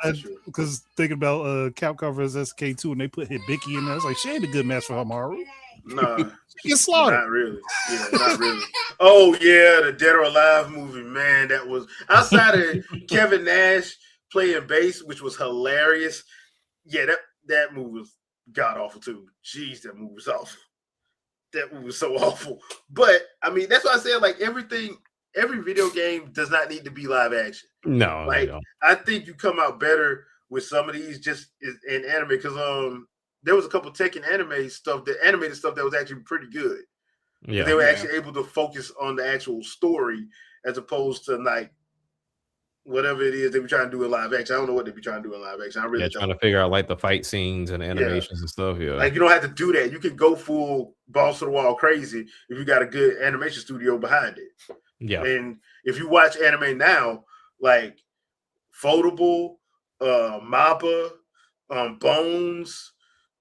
because thinking about Capcom vs SK2 and they put Hibiki in there. I was like, she ain't a good match for Haomaru. Nah, she gets slaughtered. Not really. Yeah, not really. Oh yeah, the Dead or Alive movie, man. That was outside of Kevin Nash playing bass, which was hilarious. Yeah, that movie was god awful too. Jeez, that movie was awful. That movie was so awful. But I mean, that's why I said like every video game does not need to be live action. No, like I think you come out better with some of these just in anime because there was a couple Tekken animated stuff that was actually pretty good. Yeah, they were actually able to focus on the actual story as opposed to like whatever it is they were trying to do in live action. I don't know what they be trying to do in live action. I really don't. Trying to figure out like the fight scenes and animations and stuff. Yeah, like you don't have to do that. You can go full balls to the wall crazy if you got a good animation studio behind it. Yeah, and if you watch anime now, like Foldable, Mappa, Bones,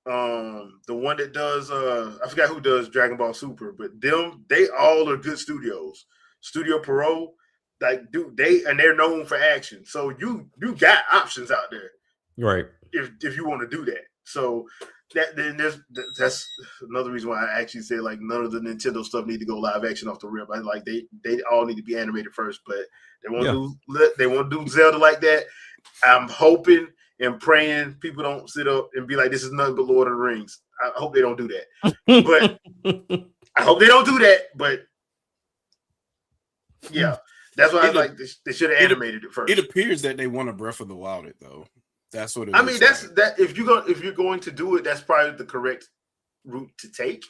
the one that does I forgot who does Dragon Ball Super, but they all are good studios. Studio Pierrot. Like, dude, they're known for action, so you got options out there, right? If you want to do that, so that's another reason why I actually say like none of the Nintendo stuff need to go live action off the rip. I like they all need to be animated first, but they won't do Zelda like that. I'm hoping and praying people don't sit up and be like, this is nothing but Lord of the Rings. I hope they don't do that, but I hope they don't do that, but yeah. That's why they should have animated it first. It appears that they want a Breath of the Wild it though. That's what it is. I mean, that if you're going to do it, that's probably the correct route to take.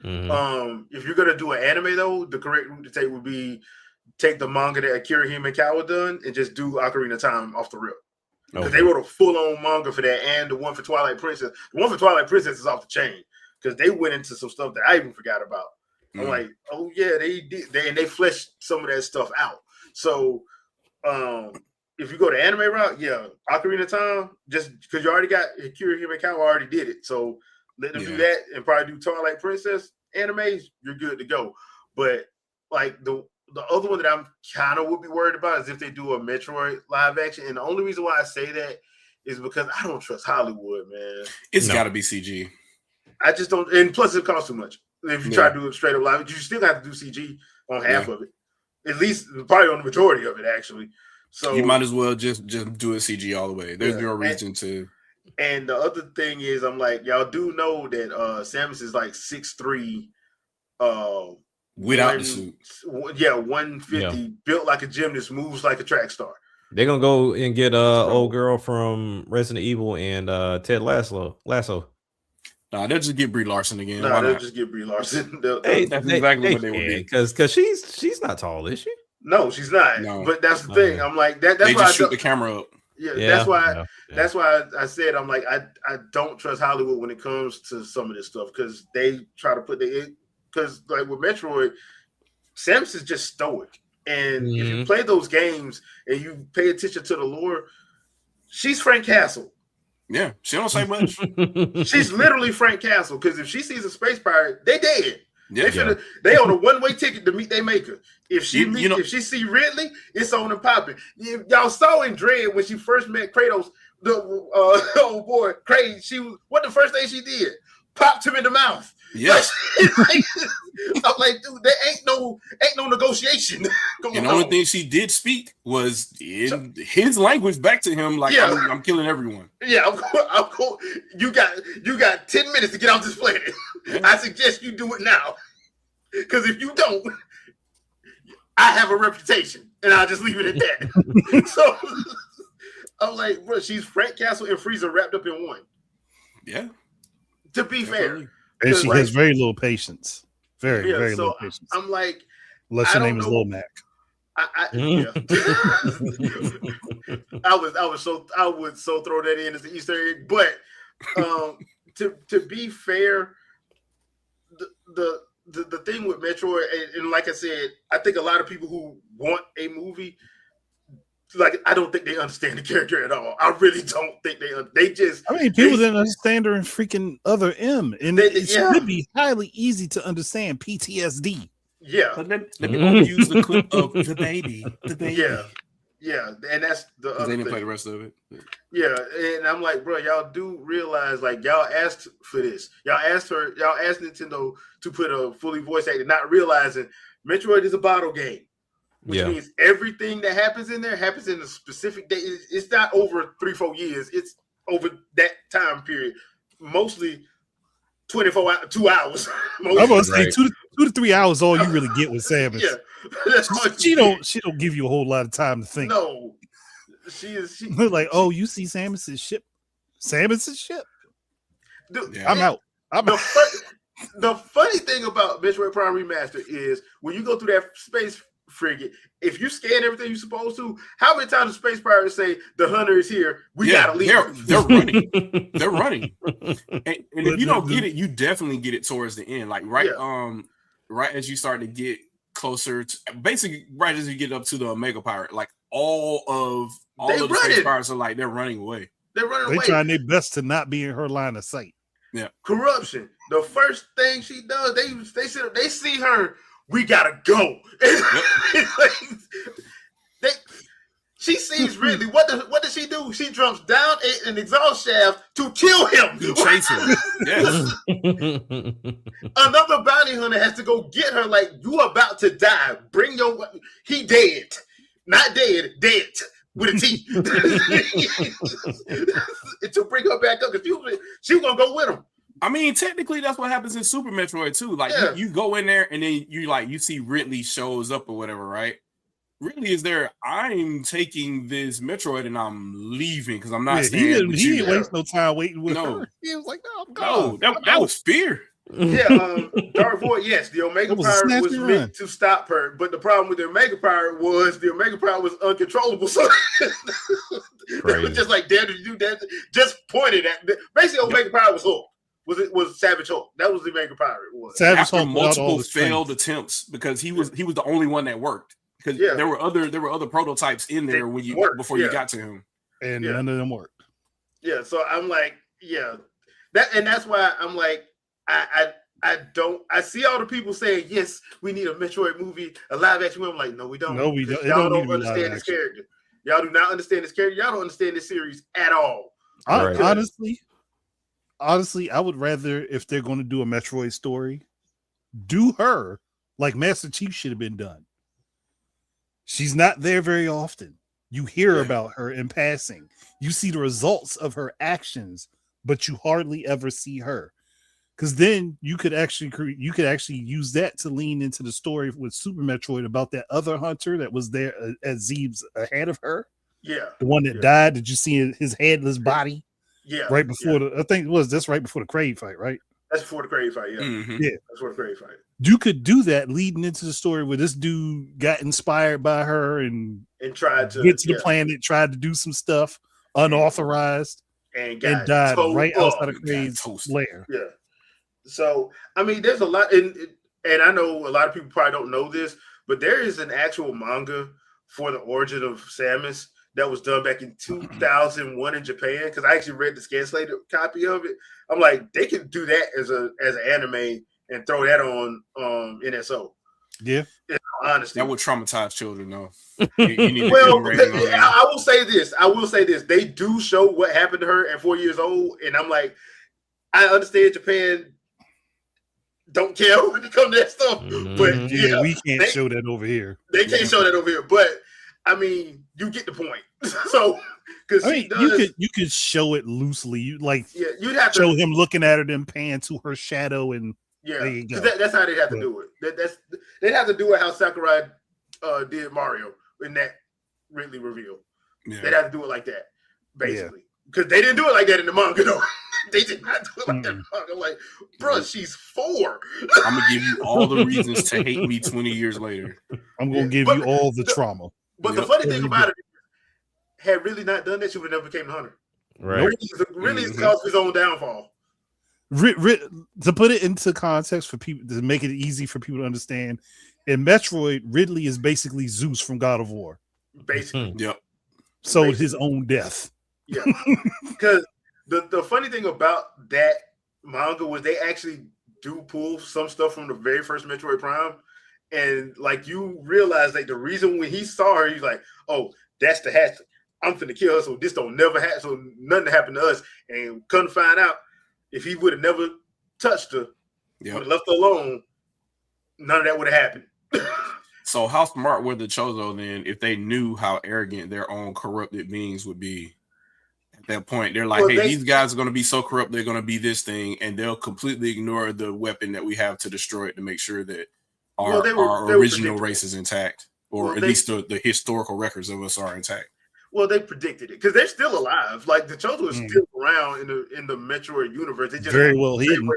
Mm-hmm. If you're gonna do an anime though, the correct route to take would be take the manga that Akira Himekawa done and just do Ocarina of Time off the rip. because they wrote a full-on manga for that, and the one for Twilight Princess. The one for Twilight Princess is off the chain because they went into some stuff that I even forgot about. I'm like, oh yeah, they did. They fleshed some of that stuff out. So, if you go to anime route, yeah, Ocarina of Time, just because you already got Akira Himekawa already did it. So let them do that and probably do Twilight Princess animes. You're good to go. But like the other one that I'm kind of would be worried about is if they do a Metroid live action. And the only reason why I say that is because I don't trust Hollywood, man. It's got to be CG. I just don't. And plus, it costs too much. If you try to do it straight up live, you still have to do CG on half of it. At least probably on the majority of it, actually. So you might as well just do a CG all the way. There's no reason to. And the other thing is, I'm like, y'all do know that Samus is like 6'3", without the suit. Yeah, 150, built like a gymnast, moves like a track star. They're gonna go and get old girl from Resident Evil and Ted Lasso. Nah, they'll just get Brie Larson again. Nah, they'll just get Brie Larson. That's exactly what they would do. Because she's not tall, is she? No, she's not. No. But that's the thing. I'm like that's they why just shoot the camera up. Yeah, that's why. That's why I said I'm like I don't trust Hollywood when it comes to some of this stuff because they try to put because like with Metroid, Samus is just stoic, and if you play those games and you pay attention to the lore, she's Frank Castle. Yeah, she don't say much. She's literally Frank Castle because if she sees a space pirate, they dead. Yeah. They on a one-way ticket to meet their maker. If she if she see Ridley, it's on and popping. Y'all saw in Dread when she first met Kratos, the old boy Kratos. What the first thing she did? Popped him in the mouth. Yeah. I'm like, dude, there ain't no negotiation. And the only thing she did speak was in his language back to him, like I'm killing everyone. Yeah, I'm cool. You got 10 minutes to get off this planet. Yeah. I suggest you do it now. Because if you don't, I have a reputation. And I'll just leave it at that. So I'm like, bro, she's Frank Castle and Frieza wrapped up in one. Yeah. To be fair. And she has very little patience. Very little patience. I'm like, unless your name is Lil Mac. I would so throw that in as an Easter egg. But to be fair, the thing with Metroid, and like I said, I think a lot of people who want a movie, like, I don't think they understand the character at all. I really don't think they just. I mean, people didn't understand her in freaking Other M, and it should be highly easy to understand PTSD. Yeah, but let me use the clip of the baby. Yeah, and that's the other they didn't thing. play the rest of it. Yeah, and I'm like, bro, y'all do realize, like, y'all asked for this. Y'all asked Nintendo to put a fully voice acted, not realizing Metroid is a bottle game. Which means everything that happens in there happens in a specific day. It's not over 3-4 years. It's over that time period. Mostly 2 hours. I'm gonna say 2 to 3 hours. All you really get with Samus. Yeah, she don't give you a whole lot of time to think. No, she like, oh, you see Samus's ship. Dude, I'm out. The funny thing about Metroid Prime Remaster is when you go through that space frigate, if you scan everything you're supposed to, how many times the space pirates say the hunter is here? We gotta leave. They're running. They're running. And if you don't get it, you definitely get it towards the end. Like right as you start to get closer to, basically right as you get up to the Omega Pirate, like all of the space pirates are like they're running away. They're trying their best to not be in her line of sight. Yeah. Corruption. The first thing she does, they see her. We gotta go. She sees Ridley. What does she do? She jumps down an exhaust shaft to kill him. To chase him. Yes. Another bounty hunter has to go get her. Like, you about to die. Bring your weapon. He dead. Not dead. Dead. With a T. To bring her back up. Because she was gonna go with him. I mean, technically, that's what happens in Super Metroid too. Like, you go in there and then you see Ridley shows up or whatever, right? Ridley is there. I'm taking this Metroid and I'm leaving because I'm not staying. He didn't waste no time waiting with her. He was like, "No, I'm gone." No, that was fear. Dark Void. Yes, the Omega was a Pirate snatch was and run. meant to stop her, but the problem with the Omega Pirate was uncontrollable. So it Crazy. was just like, damn, did you do that? Just pointed at. Basically, Omega Pirate was Hulk. Was Savage Hulk? That was the Omega Pirate. Was Savage After Hulk without all multiple the failed strength. attempts, because he was the only one that worked. Because there were other prototypes in there when you before you got to him, and none of them worked. Yeah, so I'm like, that's why I'm like, I see all the people saying, yes, we need a Metroid movie, a live action movie. I'm like, no, we don't. No, we don't. It Y'all don't don't need to be understand live this action. character. Y'all do not understand this character. Y'all don't understand this series at all. Right. Honestly, I would rather, if they're going to do a Metroid story, do her like Master Chief should have been done. She's not there very often. You hear about her in passing. You see the results of her actions, but you hardly ever see her. Because then you could actually use that to lean into the story with Super Metroid about that other hunter that was there as Zeeb's ahead of her. Yeah, the one that died. Did you see his headless body? Yeah, right before I think it was this right before the Crave fight, right? That's before the Crave fight. Yeah, yeah, that's before the Crave fight. You could do that leading into the story where this dude got inspired by her and tried to get to the planet, tried to do some stuff unauthorized, and died right outside of Crave's lair. Yeah. So I mean, there's a lot, and I know a lot of people probably don't know this, but there is an actual manga for the origin of Samus that was done back in 2001 in Japan. Because I actually read the scan-slated copy of it. I'm like, they can do that as an anime and throw that on NSO. Yeah, honestly, that would traumatize children, though. I will say this: they do show what happened to her at 4 years old, and I'm like, I understand Japan don't care when it comes to that stuff, but yeah, we can't show that over here. They can't show that over here, but I mean, you get the point. So, because you could show it loosely. You'd have to show him looking at her, then pan to her shadow, and there you go. That's how they have to do it. They have to do it how Sakurai did Mario in that Ridley reveal. Yeah. They have to do it like that, basically, because they didn't do it like that in the manga. Though. They did not do it like that in the manga. I'm like, bro, she's 4. I'm gonna give you all the reasons to hate me 20 years later. I'm gonna give you all the trauma. But the funny thing about it, had really not done that, she would have never became the hunter. Right. Really, it's caused his own downfall. To put it into context for people, to make it easy for people to understand, in Metroid, Ridley is basically Zeus from God of War. Basically. Yep. So his own death. Yeah. Because the funny thing about that manga was they actually do pull some stuff from the very first Metroid Prime. And like you realize like the reason when he saw her, he's like, oh, that's the hatch. I'm finna kill her, so this don't never happen, so nothing happened to us. And couldn't find out if he would have never touched her, would have left her alone, none of that would have happened. So how smart were the Chozo then if they knew how arrogant their own corrupted beings would be? At that point, they're like, these guys are going to be so corrupt, they're going to be this thing, and they'll completely ignore the weapon that we have to destroy it to make sure that our original race is intact, or at least the historical records of us are intact. Well, they predicted it because they're still alive. Like the Chozo is still around in the Metroid universe. They just very well hidden.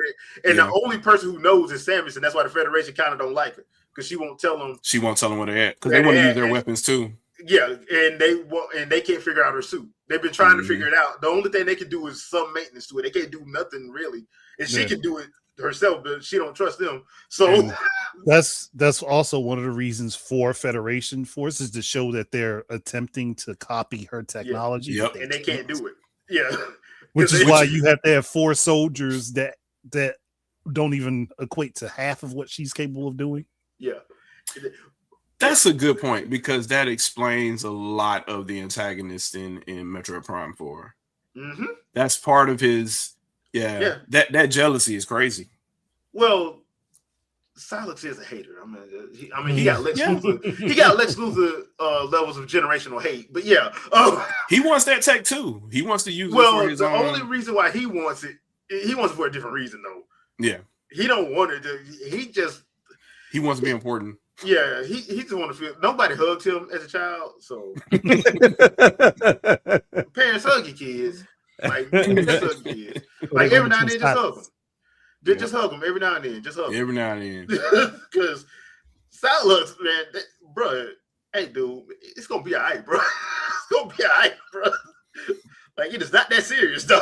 And the only person who knows is Samus, and that's why the Federation kind of don't like her because she won't tell them. She won't tell them where they're at because they want to use their weapons too. Yeah, and they can't figure out her suit. They've been trying to figure it out. The only thing they can do is some maintenance to it. They can't do nothing really, and she can do it herself, but she don't trust them. So that's also one of the reasons for Federation forces to show that they're attempting to copy her technology. Yep. And they can't do it. Yeah. Which is why you have to have 4 soldiers that don't even equate to half of what she's capable of doing. Yeah. That's a good point because that explains a lot of the antagonist in Metroid Prime 4. Mm-hmm. That's part of his that jealousy is crazy. Well, Silex is a hater. I mean, he got Lex Luthor. He got Lex Luthor levels of generational hate. But he wants that tech too. He wants to use it for his own. The only reason why he wants it for a different reason though. Yeah, he don't want it. He wants to be important. Yeah, he just want to feel. Nobody hugged him as a child, so parents hug your kids. Like parents hug your kids. Like every now and then, just hug them. Just hug him every now and then. Just hug him. Every now and then. Because Silas, man, bro, hey, dude, it's going to be all right, bro. It's going to be all right, bro. Like, it is not that serious, though.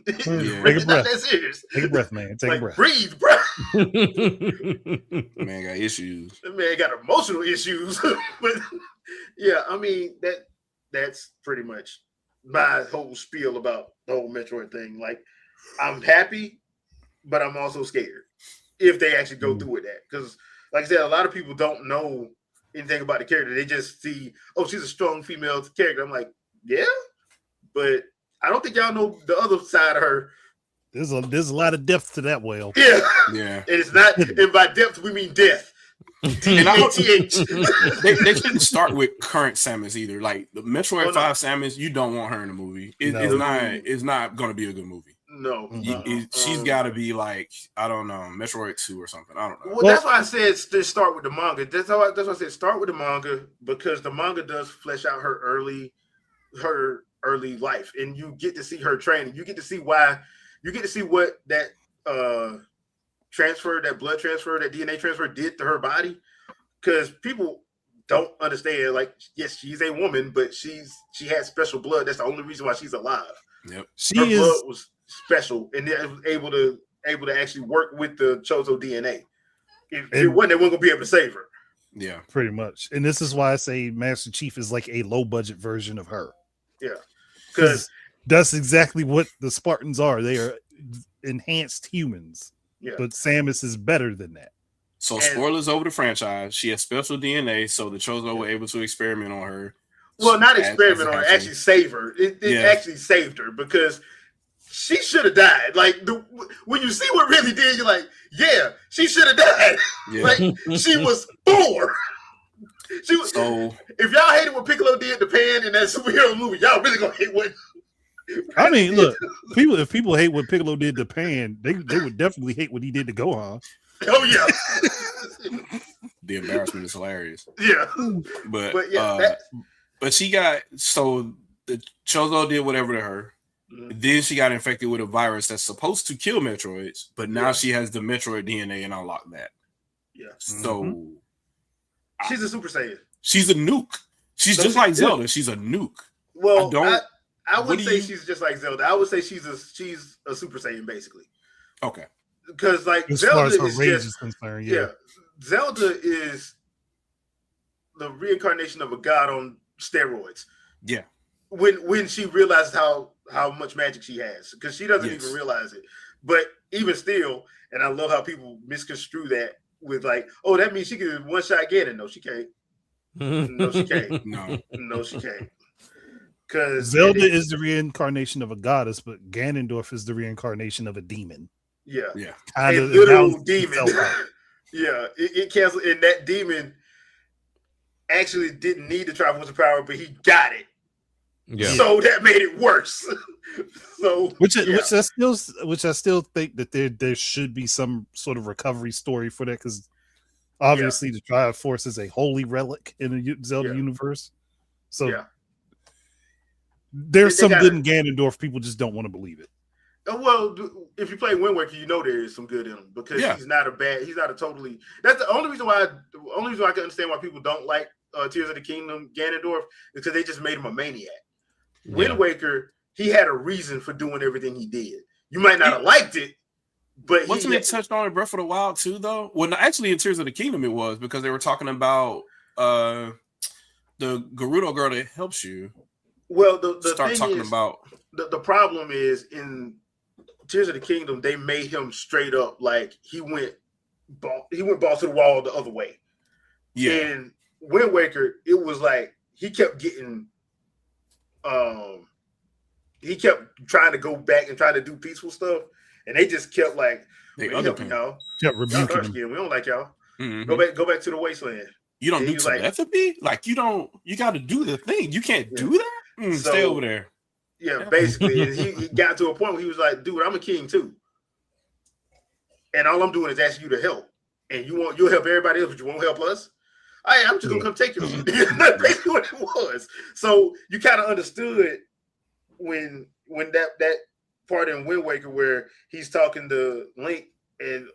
Take It's not that serious. Take a breath, man. Take a breath. Breathe, bro. Man got issues. That man got emotional issues. But yeah, I mean, that's pretty much my whole spiel about the whole Metroid thing. Like, I'm happy, but I'm also scared if they actually go through with that. Because, like I said, a lot of people don't know anything about the character. They just see, oh, she's a strong female character. I'm like, yeah, but I don't think y'all know the other side of her. There's a lot of depth to that whale. Yeah. Yeah. And it's not, and by depth, we mean death. And I hope TH. they shouldn't start with current Samus either. Like the Metroid 5 Samus, you don't want her in the movie. It's not going to be a good movie. No. She's got to be like, I don't know, Metroid 2 or something. I don't know. Well, that's why I said start with the manga. That's why I said start with the manga, because the manga does flesh out her early life, and you get to see her training. You get to see why. You get to see what that transfer, that blood transfer, that DNA transfer did to her body, because people don't understand. Like, yes, she's a woman, but she has special blood. That's the only reason why she's alive. Yep. Her blood was special, and it was able to actually work with the Chozo DNA. If it wasn't, they weren't gonna be able to save her. Yeah, pretty much. And this is why I say Master Chief is like a low budget version of her. Yeah, because that's exactly what the Spartans are. They are enhanced humans. Yeah. But Samus is better than that. So spoilers over the franchise. She has special DNA, so the Chozo were able to experiment on her. Well, not experiment on her, actually save her. It actually saved her, because she should have died. Like, when you see what really did, you're like, yeah, she should have died. Yeah. Like, she was 4. She was. So, if y'all hated what Piccolo did to Pan in that superhero movie, y'all really gonna hate what. I mean, look, if people hate what Piccolo did to Pan, they would definitely hate what he did to Gohan. Oh yeah, the embarrassment is hilarious. Yeah, but yeah, but she got, so the Chozo did whatever to her. Mm-hmm. Then she got infected with a virus that's supposed to kill Metroids, but now she has the Metroid DNA and unlocked that. Yeah, so she's a Super Saiyan. She's a nuke. She's just like Zelda. She's a nuke. Well, I wouldn't say she's just like Zelda. I would say she's a Super Saiyan, basically. Okay. Because like as Zelda far as her is rage just, is concerned, yeah, Zelda is the reincarnation of a god on steroids. Yeah. When she realizes how much magic she has, because she doesn't even realize it. But even still, and I love how people misconstrue that with like, oh, that means she can one shot Ganon. No, she can't. No, she can't. No, she can't. Because Zelda is the reincarnation of a goddess, but Ganondorf is the reincarnation of a demon. Yeah. Kind of literal demon. Yeah, it canceled, and that demon actually didn't need the Triforce power, but he got it. Yeah. So that made it worse. So which I still think that there should be some sort of recovery story for that, because obviously the Triforce is a holy relic in the Zelda universe. So there's some good in Ganondorf. People just don't want to believe it. Well, if you play Wind Waker, you know there is some good in him, because he's not a totally. That's the only reason why. The only reason why I can understand why people don't like Tears of the Kingdom Ganondorf is because they just made him a maniac. Yeah. Wind Waker, he had a reason for doing everything he did. You might not have liked it, but wasn't it touched on in Breath of the Wild too, though? Well, no, actually, in Tears of the Kingdom, it was, because they were talking about the Gerudo girl that helps you. Well, the start thing talking is, about the problem is in Tears of the Kingdom, they made him straight up like he went balls to the wall the other way. Yeah. In Wind Waker, it was like he kept getting, he kept trying to go back and try to do peaceful stuff, and they just kept like, helping y'all. Kept rebuking him. We don't like y'all. Mm-hmm. Go back to the wasteland. You don't do telepathy? Like you got to do the thing. You can't do that. Stay over there. Yeah, basically. And he got to a point where he was like, dude, I'm a king too. And all I'm doing is asking you to help. And you'll help everybody else, but you won't help us? I'm just gonna come take you. That's basically what it was. So you kind of understood when that part in Wind Waker where he's talking to Link and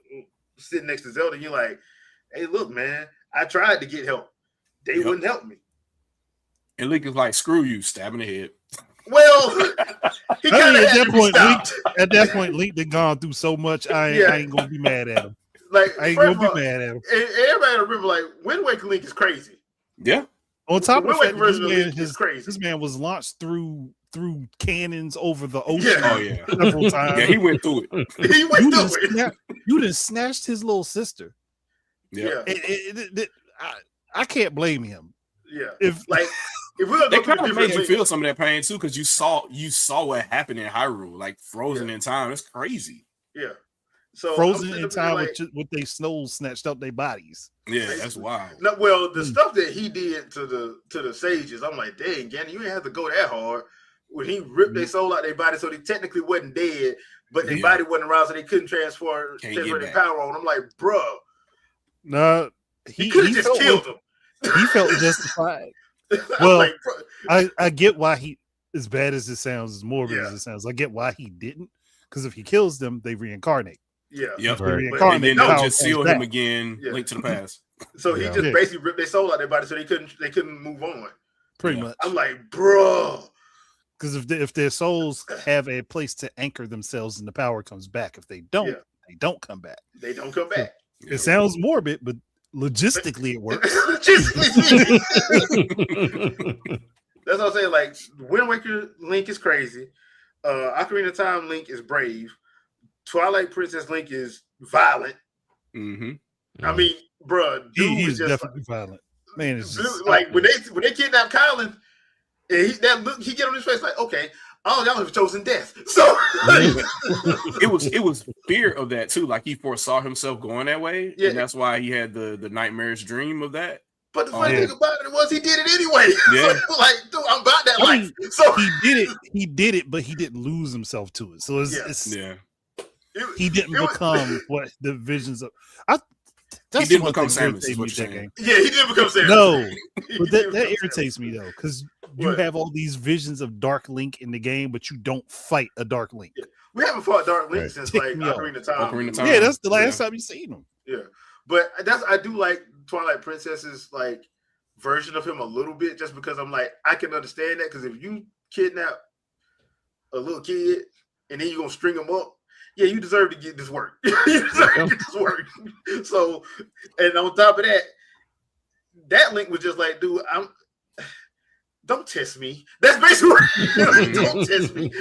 sitting next to Zelda, you're like, hey, look, man, I tried to get help. They wouldn't help me. And Link is like, screw you, stabbing the head. Well, he kind of at that point, Link had gone through so much. I ain't gonna be mad at him. Like, I ain't gonna be mad at him. And everybody remember, like, Wind Waker Link is crazy. Yeah. On top of the that, this man was launched through cannons over the ocean. Oh yeah, several times. Yeah, he went through it. He went through it. You done snatched his little sister. Yeah. I can't blame him. Yeah. If we're they kind of made you feel some of that pain too, because you saw what happened in Hyrule, like frozen in time. It's crazy. Yeah. So frozen in time with they snow snatched up their bodies. Yeah, that's wild. No, well, the stuff that he did to the sages, I'm like, dang, Gannon, you ain't have to go that hard. When he ripped their soul out their body, so they technically wasn't dead, but their body wasn't around, so they couldn't transfer their power on. I'm like, bro. No, he could have just killed him. He felt justified. Well, like, I get why he, as bad as it sounds, as morbid as it sounds, I get why he didn't. Because if he kills them, they reincarnate. Yeah. Yep. And then they'll just seal him again, Link to the past. So he just basically ripped their soul out their body, so they couldn't move on. Pretty much. I'm like, bro. Because if their souls have a place to anchor themselves and the power comes back, if they don't, they don't come back. They don't come back. It sounds morbid, but logistically it works. That's what I'm saying. Like, Wind Waker Link is crazy. Ocarina of Time Link is brave. Twilight Princess Link is violent. Mm-hmm. I mean, bro, he's definitely violent. Man, it's like when they kidnap Kylan, and he get on his face like, okay, all y'all have chosen death. So it was fear of that too. Like he foresaw himself going that way, and that's why he had the nightmarish dream of that. But the funny thing about it was he did it anyway. Yeah. Like, dude, I'm about that life. So he did it, but he didn't lose himself to it. So it's he didn't become what the visions of. He didn't become Samus. Yeah, he didn't become Samus. No, but that irritates me though, because you have all these visions of Dark Link in the game, but you don't fight a Dark Link. Yeah. We haven't fought Dark Link since like Ocarina of Time. Yeah, that's the last time you seen him. Yeah, but I do like Twilight Princess's like version of him a little bit, just because I'm like, I can understand that, because if you kidnap a little kid and then you're gonna string him up, yeah, you deserve to get this work. You deserve to get this work. So, and on top of that, that Link was just like, dude, don't test me. That's basically what don't test me.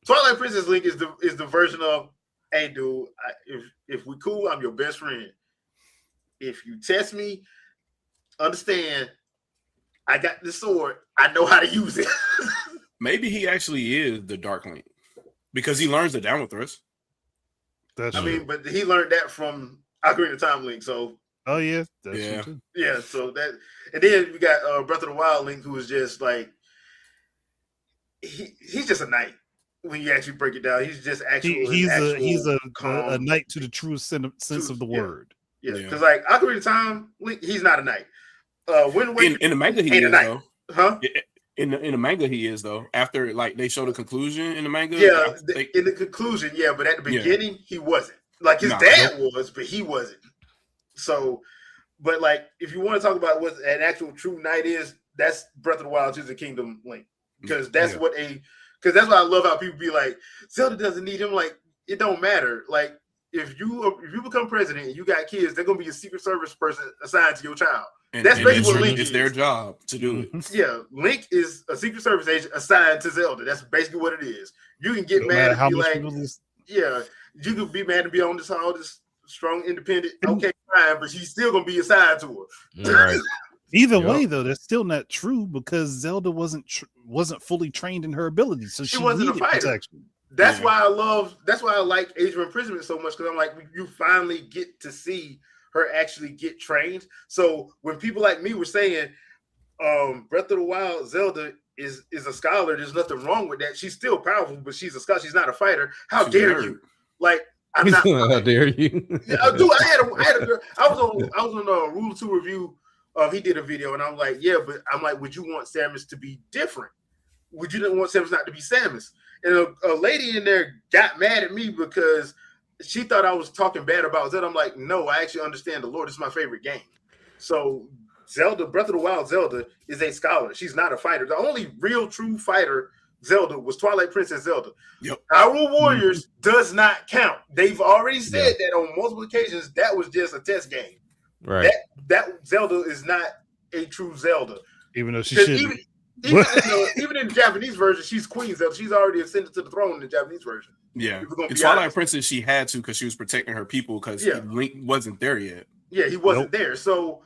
Twilight Princess Link is the version of, hey, dude, if we cool, I'm your best friend. If you test me, understand, I got this sword. I know how to use it. Maybe he actually is the Dark Link, because he learns the downward thrust. I mean, but he learned that from Ocarina of Time Link. So, oh yeah, yeah. So that, and then we got Breath of the Wild Link, who is just like he's just a knight. When you actually break it down, he's just he's a knight to the truest sense of the word. Yeah, because like Ocarina of Time Link, he's not a knight. Wind Waker in the manga he is though, huh? In the manga he is though. After like they show the conclusion in the manga, in the conclusion, but at the beginning he wasn't. Like his dad was, but he wasn't. So, but like if you want to talk about what an actual true knight is, that's Breath of the Wild Tears of the Kingdom Link, because that's because that's why I love how people be like, Zelda doesn't need him. Like, it don't matter. Like, if you become president and you got kids, they're gonna be a Secret Service person assigned to your child. That's basically what Link is. It's their job to do it. Yeah, Link is a Secret Service agent assigned to Zelda. That's basically what it is. You can get mad and be like, you can be mad and be on all this strong, independent. Okay, fine, but she's still gonna be assigned to her. Right. Either way, though, that's still not true, because Zelda wasn't fully trained in her abilities, so she wasn't a fighter. Protection. That's why I like Age of Imprisonment so much, because I'm like, you finally get to see her actually get trained. So when people like me were saying, Breath of the Wild Zelda is a scholar, there's nothing wrong with that. She's still powerful, but she's a scholar. She's not a fighter. How dare you? Like, I'm not. How dare you? Dude, I was on a Rule 2 review. He did a video, and I'm like, but I'm like, would you want Samus to be different? Would you not want Samus not to be Samus? And a lady in there got mad at me because she thought I was talking bad about Zelda. I'm like, no, I actually understand the lore. This is my favorite game. So Zelda, Breath of the Wild Zelda is a scholar. She's not a fighter. The only real true fighter Zelda was Twilight Princess Zelda. Yep. Hyrule Warriors does not count. They've already said that on multiple occasions. That was just a test game. Right. That Zelda is not a true Zelda. Even though she should. Even in the Japanese version, she's Queen Zelda. She's already ascended to the throne in the Japanese version. Yeah. In Twilight Princess, she had to because she was protecting her people because Link wasn't there yet. Yeah, he wasn't there. So,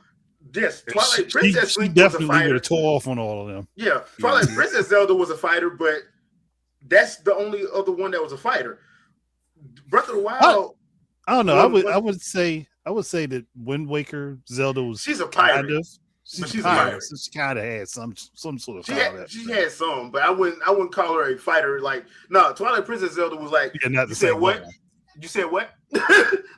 yes, Twilight Princess she Link definitely was a fighter. would have tore off on all of them. Yeah, Twilight Princess Zelda was a fighter, but that's the only other one that was a fighter. Breath of the Wild. I don't know. I would say that Wind Waker Zelda was. She's a pirate. She's a pirate. So she kind of had some sort of. She had some, but I wouldn't call her a fighter. Like, no, Twilight Princess Zelda was like. Yeah, not the you same said what? one. You said what?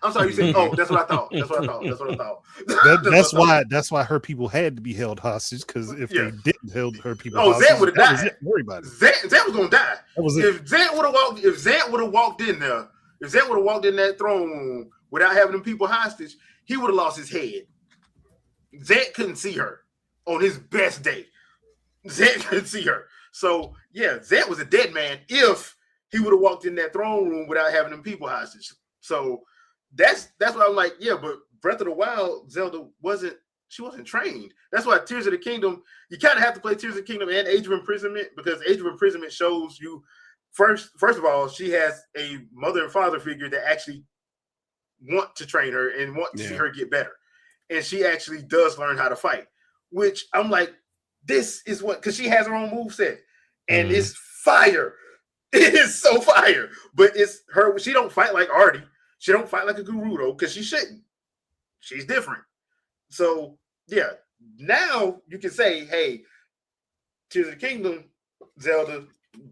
I'm sorry. You said, oh, that's what I thought. That's what I thought. That's why her people had to be held hostage, because if they didn't hold her people hostage, Zant would have died. Worry about it. Zant was gonna die. That was if Zant would have walked in there, if Zant would have walked in that throne room without having them people hostage, he would have lost his head. Zant couldn't see her on his best day. Zant couldn't see her. So yeah, Zant was a dead man if he would have walked in that throne room without having them people hostage. So that's why I'm like, yeah, but Breath of the Wild, Zelda wasn't trained. That's why Tears of the Kingdom, you kind of have to play Tears of the Kingdom and Age of Imprisonment, because Age of Imprisonment shows you first of all, she has a mother and father figure that actually want to train her and want to see her get better. And she actually does learn how to fight, which I'm like, this is what, because she has her own moveset and it's fire. It is so fire, but it's her. She don't fight like Artie. She don't fight like a Gerudo because she shouldn't. She's different. So yeah, now you can say, hey, Tears of the Kingdom, Zelda,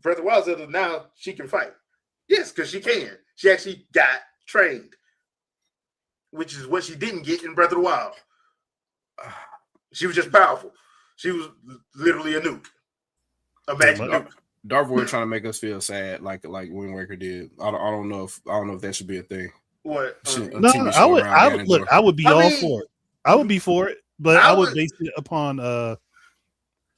Breath of the Wild Zelda, now she can fight. Yes, because she can. She actually got trained, which is what she didn't get in Breath of the Wild. She was just powerful. She was literally a nuke, a magic nuke. Darth Vader trying to make us feel sad, like Wind Waker did. I don't know if that should be a thing. What? I would be all for it. I would be for it, but I would base it upon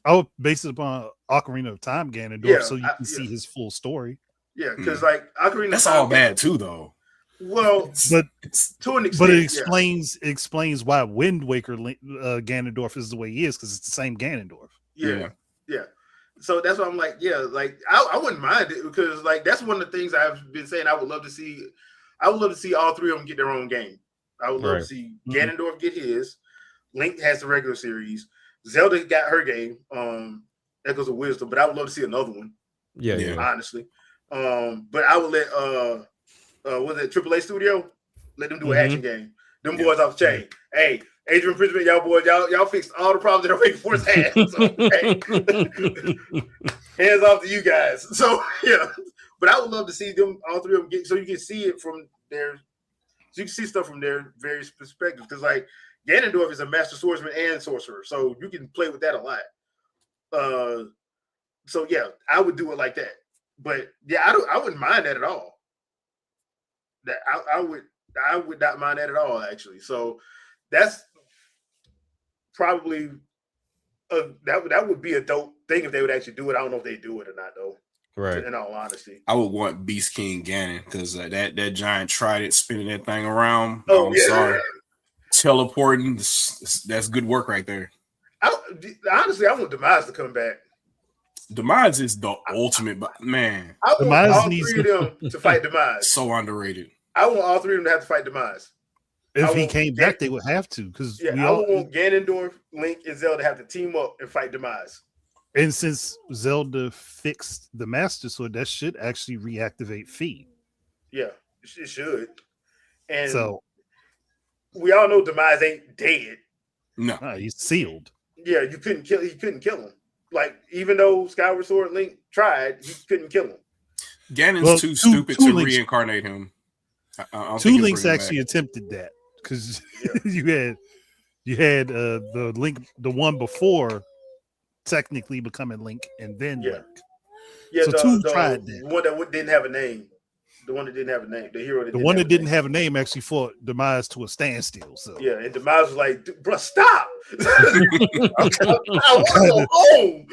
Ocarina of Time Ganondorf, so you can see his full story. Yeah, because like Ocarina, that's all bad too, though. Well, but to an extent, it explains why Wind Waker Ganondorf is the way he is, because it's the same Ganondorf. Yeah. So that's why I'm like, yeah, like I wouldn't mind it, because like that's one of the things I've been saying I would love to see. I would love to see all three of them get their own game. I would love to see Ganondorf get his. Link has the regular series. Zelda got her game, Echoes of Wisdom, but I would love to see another one. Yeah. Honestly. But I would let was it AAA Studio? Let them do an action game. Them boys off the chain. Hey, Age of Imprisonment, y'all boys, y'all fixed all the problems that are making Force had. So hey, hands off to you guys. So yeah, but I would love to see them, all three of them, get, so you can see it from their, so you can see stuff from their various perspectives. Because like Ganondorf is a master swordsman and sorcerer, so you can play with that a lot. So yeah, I would do it like that. But yeah, I wouldn't mind that at all. That I would not mind that at all, actually. So that's probably that would be a dope thing if they would actually do it. I don't know if they do it or not, though. Right. In all honesty, I would want Beast King Ganon, because that giant trident spinning that thing around. Oh, yeah. Sorry. Teleporting. That's good work right there. Honestly, I want Demise to come back. Demise is the ultimate, man. I want all three of them to fight Demise. So underrated. I want all three of them to have to fight Demise. If he came back, they would have to, because I want Ganondorf, Link, and Zelda to have to team up and fight Demise. And since Zelda fixed the Master Sword, that should actually reactivate Feet. Yeah, it should. And so we all know Demise ain't dead. No, he's sealed. Yeah, he couldn't kill him. Like, even though Skyward Sword Link tried, he couldn't kill him. Ganon's too stupid to reincarnate him. Two Links actually attempted that, because you had the Link, the one before technically becoming Link, and then Link. Yeah, so Two tried that. The one that didn't have a name. The one that didn't have a name. The hero that The one that didn't have a name actually fought Demise to a standstill. So yeah, and Demise was like, "Bro, stop! I want to go home."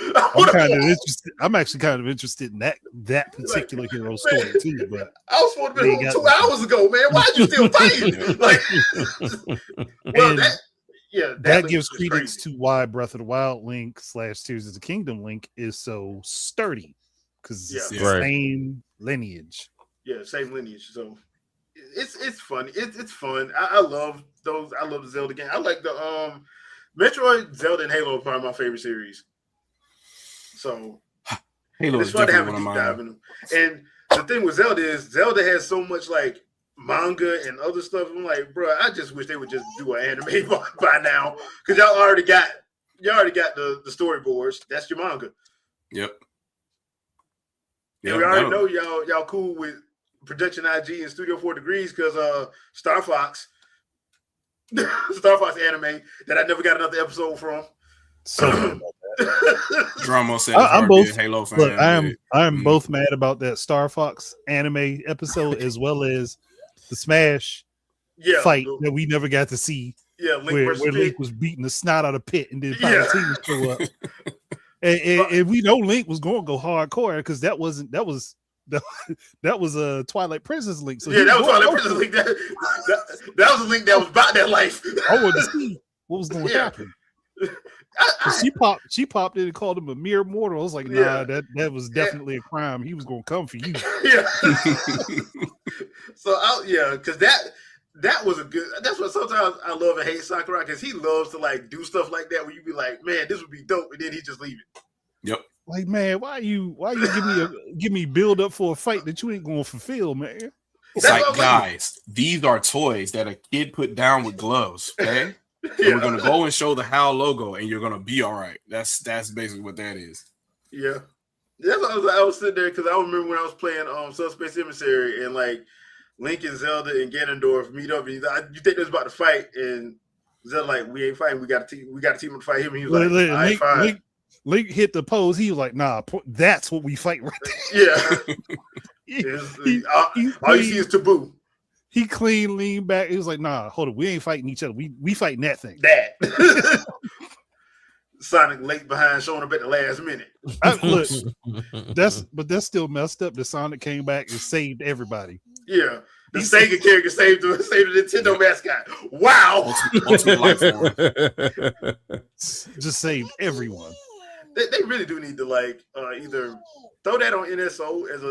I'm actually kind of interested in that particular hero story too. But I was supposed to be home 2 hours ago, man. Why'd you still fighting? Like, well, that gives credence to why Breath of the Wild Link / Tears of the Kingdom Link is so sturdy, because it's the same lineage. Yeah, same lineage. So it's fun. It's fun. I love those. I love the Zelda game. I like the Metroid, Zelda, and Halo are probably my favorite series. So Halo it's fun to have a deep dive in them. And the thing with Zelda is Zelda has so much like manga and other stuff. I'm like, bro, I just wish they would just do an anime by now, because y'all already got the storyboards. That's your manga. Yep. And we already know y'all cool with Production IG and Studio 4 Degrees, because Star Fox anime that I never got another episode from. So mad about that. Drama said I'm both Halo fan. Look, I'm both mad about that Star Fox anime episode, as well as the Smash fight that we never got to see. Yeah, where Link was beating the snot out of Pit and then Palutena show up. And we know Link was going to go hardcore, because that was a Twilight Princess Link. So that was Twilight Princess Link. That was a Link that was about that life. I wanted to see what was going to happen. She popped in and called him a mere mortal. I was like, nah, that was definitely a crime. He was going to come for you. Yeah. So because that was a good. That's what sometimes I love and hate Sakurai, because he loves to like do stuff like that where you be like, man, this would be dope, and then he just leave it. Yep. Like, man, why you give me build up for a fight that you ain't going to fulfill, man? It's like, guys, these are toys that a kid put down with gloves. Okay. We're gonna go and show the HAL logo, and you're gonna be all right. That's basically what that is. Yeah, that's what I was sitting there, because I remember when I was playing Subspace Emissary, and like Link and Zelda and Ganondorf meet up. And you think they was about to fight, and Zelda like, we ain't fighting. We got to team up to fight him. And he was like, fine. Link hit the pose. He was like, nah, that's what we fight right there. Yeah. All you see is taboo. He clean leaned back. He was like, nah, hold on. We ain't fighting each other. We fighting that thing. That. Sonic late behind, showing up at the last minute. Look, that's still messed up that Sonic came back and saved everybody. Yeah. The Sega character saved the Nintendo mascot. Wow. Ultimate life form. Just saved everyone. They really do need to like either throw that on NSO as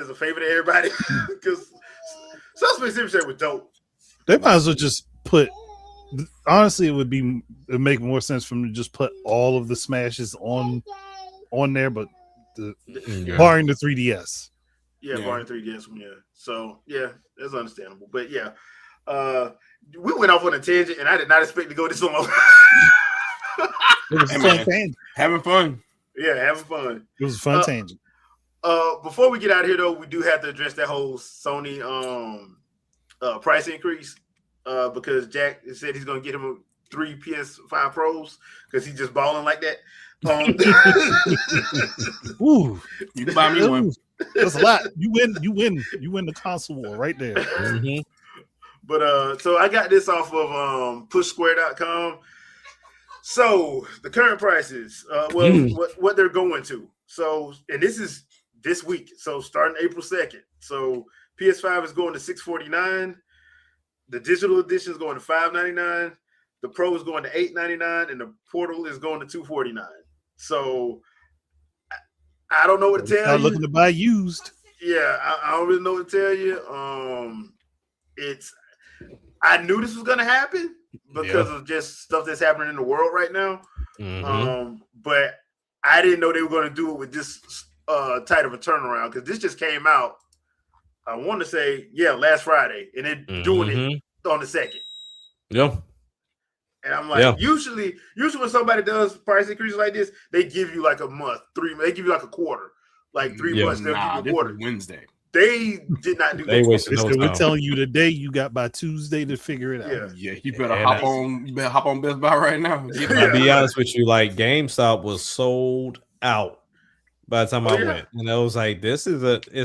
a favor to everybody, because Subspace Emissary was dope. They might as well just put. Honestly, it'd make more sense for them to just put all of the Smashes on there, but barring the 3DS. Yeah, barring 3DS one. Yeah, so yeah, that's understandable. But yeah, we went off on a tangent, and I did not expect to go this long. It was a fun tangent. Having fun. Yeah, having fun. It was a fun tangent. Before we get out of here, though, we do have to address that whole Sony price increase, because Jack said he's going to get him 3 PS5 Pros because he's just balling like that. Ooh, you can buy me one. That's a lot. You win the console war right there. Mm-hmm. But so I got this off of pushsquare.com. So the current prices, what they're going to. So, and this is this week. So starting April 2nd. So PS5 is going to $649. The digital edition is going to $599. The Pro is going to $899, and the Portal is going to $249. So I don't know what to tell you. Looking to buy used. Yeah, I don't really know what to tell you. I knew this was going to happen because of just stuff that's happening in the world right now. Mm-hmm. But I didn't know they were going to do it with this tight of a turnaround, because this just came out, I want to say, last Friday, and they're doing it on the 2nd. Yeah. And I'm like, usually when somebody does price increases like this, they give you like a month, they give you like a quarter, like 3 months. They'll give you a quarter. Wednesday. They did not do they that. wasted no time. We're telling you today, you got by Tuesday to figure it out. Yeah. You better hop on Best Buy right now. I'll be honest with you, like GameStop was sold out by the time I went, and I was like, it's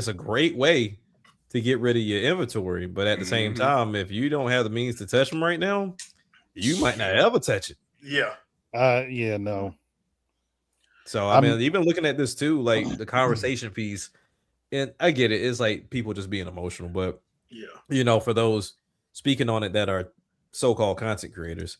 a great way to get rid of your inventory. But at the same time, if you don't have the means to touch them right now, you might not ever touch it. Yeah. Yeah, no. So I mean, even looking at this too, like the conversation piece, and I get it, it's like people just being emotional, but for those speaking on it that are so-called content creators,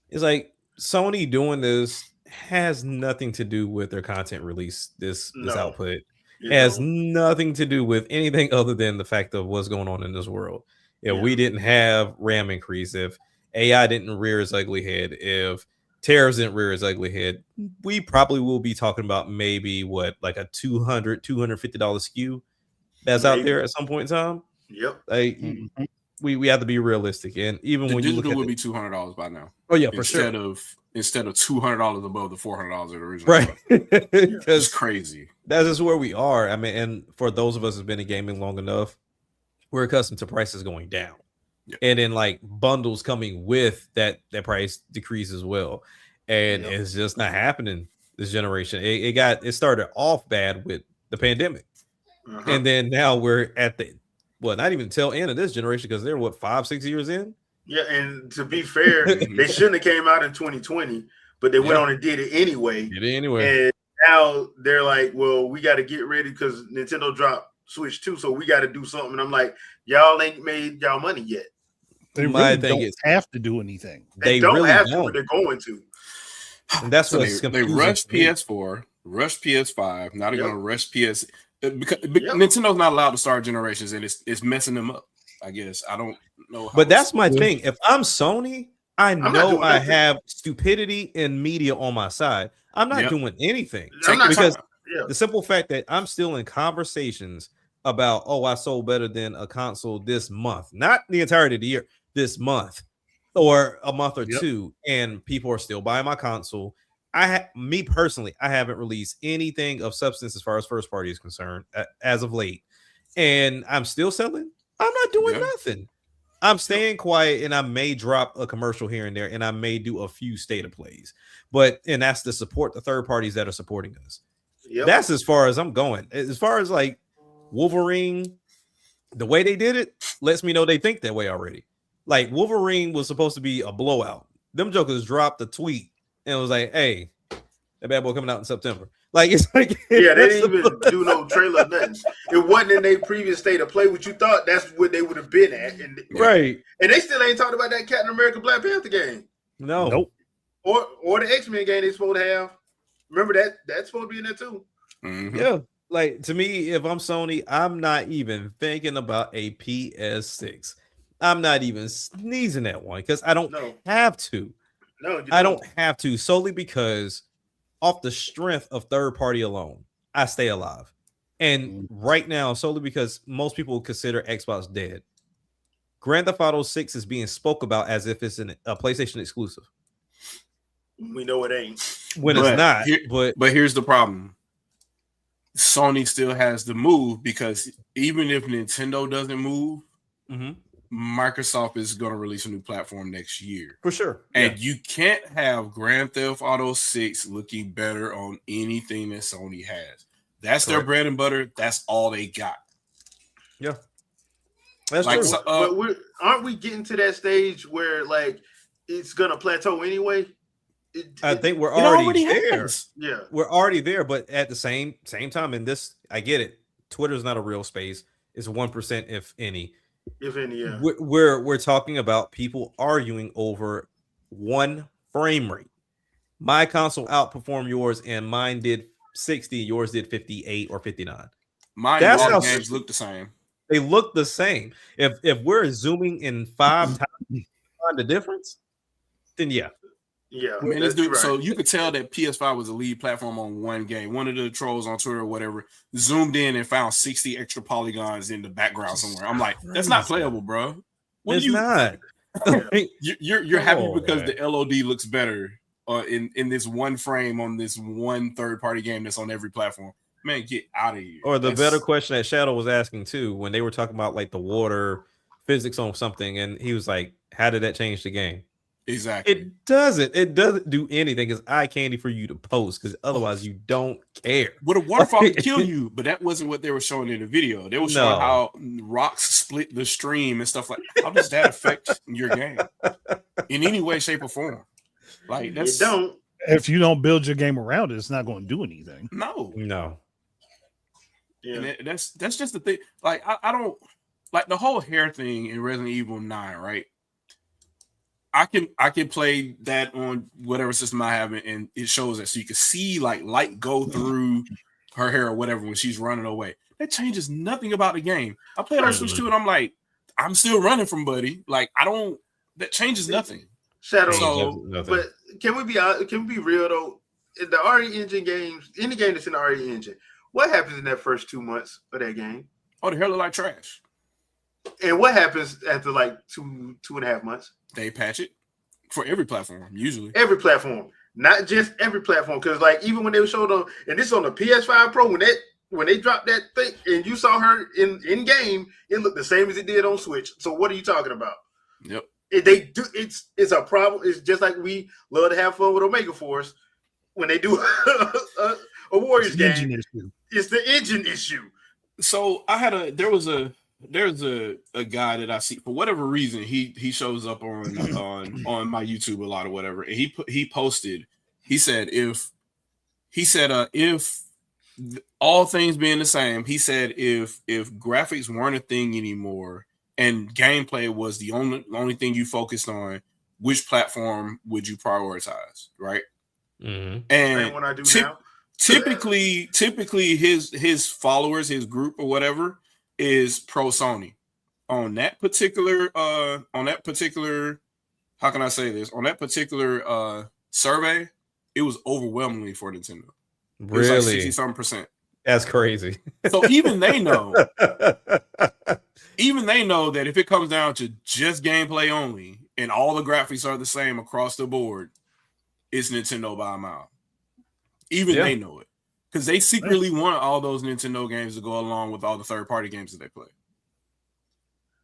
it's like Sony doing this has nothing to do with their content release, this output. It has nothing to do with anything other than the fact of what's going on in this world. If we didn't have RAM increase, if AI didn't rear its ugly head, if tariffs didn't rear its ugly head, we probably will be talking about maybe like a $250 SKU that's out there at some point in time. Yep. Like we have to be realistic, and even the when you look at would be $200 by now. Oh yeah, for sure. Instead of $200 above the $400 of the original, right? It's crazy. That is where we are. I mean, and for those of us who've been in gaming long enough, we're accustomed to prices going down, and then like bundles coming with that price decrease as well, and it's just not happening this generation. It started off bad with the pandemic, and then now we're at the not even tail end of this generation because they're 5-6 years in. Yeah, and to be fair, they shouldn't have came out in 2020, but they went on and did it anyway. And now they're like, well, we got to get ready because Nintendo dropped Switch 2, so we got to do something. And I'm like, y'all ain't made y'all money yet. They really don't have to do anything. They don't really have to, but they're going to. And that's so what they rushed PS4, rushed PS5. Now they're going to rush PS. Because Nintendo's not allowed to start generations, and it's messing them up. I guess I don't know. But that's my thing. If I'm Sony, I know I have stupidity and media on my side. I'm not doing anything because the simple fact that I'm still in conversations about, I sold better than a console this month, not the entirety of the year, this month or a month or two, and people are still buying my console. Me personally, I haven't released anything of substance as far as first party is concerned as of late, and I'm still selling. I'm not doing nothing. I'm staying quiet, and I may drop a commercial here and there, and I may do a few state of plays, and that's to support the third parties that are supporting us. That's as far as I'm going. As far as like Wolverine, the way they did it lets me know they think that way already. Like Wolverine was supposed to be a blowout. Them jokers dropped a tweet and was like, "Hey, that bad boy coming out in September." Like it's like they didn't even do no trailer, nothing. It wasn't in their previous state of play. What you thought that's what they would have been at, and they still ain't talking about that Captain America Black Panther game. Nope. Or the X-Men game they supposed to have. Remember that's supposed to be in there too. Yeah, like to me, if I'm Sony, I'm not even thinking about a PS6. I'm not even sneezing at one because I don't have to. No, I don't have to, solely because off the strength of third party alone, I stay alive. And right now, solely because most people consider Xbox dead. Grand Theft Auto 6 is being spoke about as if it's a PlayStation exclusive. We know it ain't. When it's not. But here's the problem. Sony still has the move because even if Nintendo doesn't move, Microsoft is going to release a new platform next year. For sure. And you can't have Grand Theft Auto 6 looking better on anything that Sony has. That's their bread and butter. That's all they got. Yeah. That's like, true. But aren't we getting to that stage where like it's going to plateau anyway? I think we're already there. Yeah. We're already there, but at the same time in this, I get it. Twitter's not a real space. It's 1%, if any. If any, yeah. We're talking about people arguing over one frame rate. My console outperformed yours, and mine did 60. Yours did 58 or 59. That's how games look the same. They look the same. If we're zooming in 5 times, find the difference, then yeah. Yeah, I mean, so you could tell that PS5 was a lead platform on one game. One of the trolls on Twitter or whatever zoomed in and found 60 extra polygons in the background somewhere. I'm like, that's not playable, bro. It's not. You're happy because the LOD looks better in this one frame on this one third-party game that's on every platform. Man, get out of here. Or the better question that Shadow was asking too, when they were talking about like the water physics on something, and he was like, "How did that change the game?" Exactly. It doesn't do anything. It's eye candy for you to post because otherwise you don't care. Well, the waterfall can kill you, but that wasn't what they were showing in the video. They were showing how rocks split the stream and stuff like. How does that affect your game in any way, shape, or form? Like that's don't. If you don't build your game around it, it's not going to do anything. No. Yeah. And that's just the thing. Like I don't like the whole hair thing in Resident Evil 9, right? I can play that on whatever system I have, and it shows that, so you can see like light go through her hair or whatever when she's running away. That changes nothing about the game. I played on Switch 2, and I'm like, I'm still running from Buddy. Like that changes nothing. Shadow. So, but can we be real though? In the RE Engine games, any game that's in the RE Engine, what happens in that first 2 months of that game? Oh, the hair look like trash. And what happens after like 2.5 months? They patch it for every platform, usually. Every platform, not just every platform. Because like even when they showed on, and this on the PS5 Pro, when they dropped that thing and you saw her in game, it looked the same as it did on Switch. So what are you talking about? Yep. It's a problem. It's just like we love to have fun with Omega Force when they do a Warriors game. It's the engine issue. So there's a guy that I see for whatever reason he shows up on my YouTube a lot or whatever, and he posted, he said if all things being the same, he said if graphics weren't a thing anymore and gameplay was the only thing you focused on, which platform would you prioritize, right? Mm-hmm. And what I do now. Typically his followers, his group or whatever, is pro Sony. On that particular how can I say this? On that particular survey, it was overwhelmingly for Nintendo. It was like 60-something%. That's crazy. So even they know that if it comes down to just gameplay only and all the graphics are the same across the board, it's Nintendo by a mile. Even they know it. Because they secretly want all those Nintendo games to go along with all the third-party games that they play.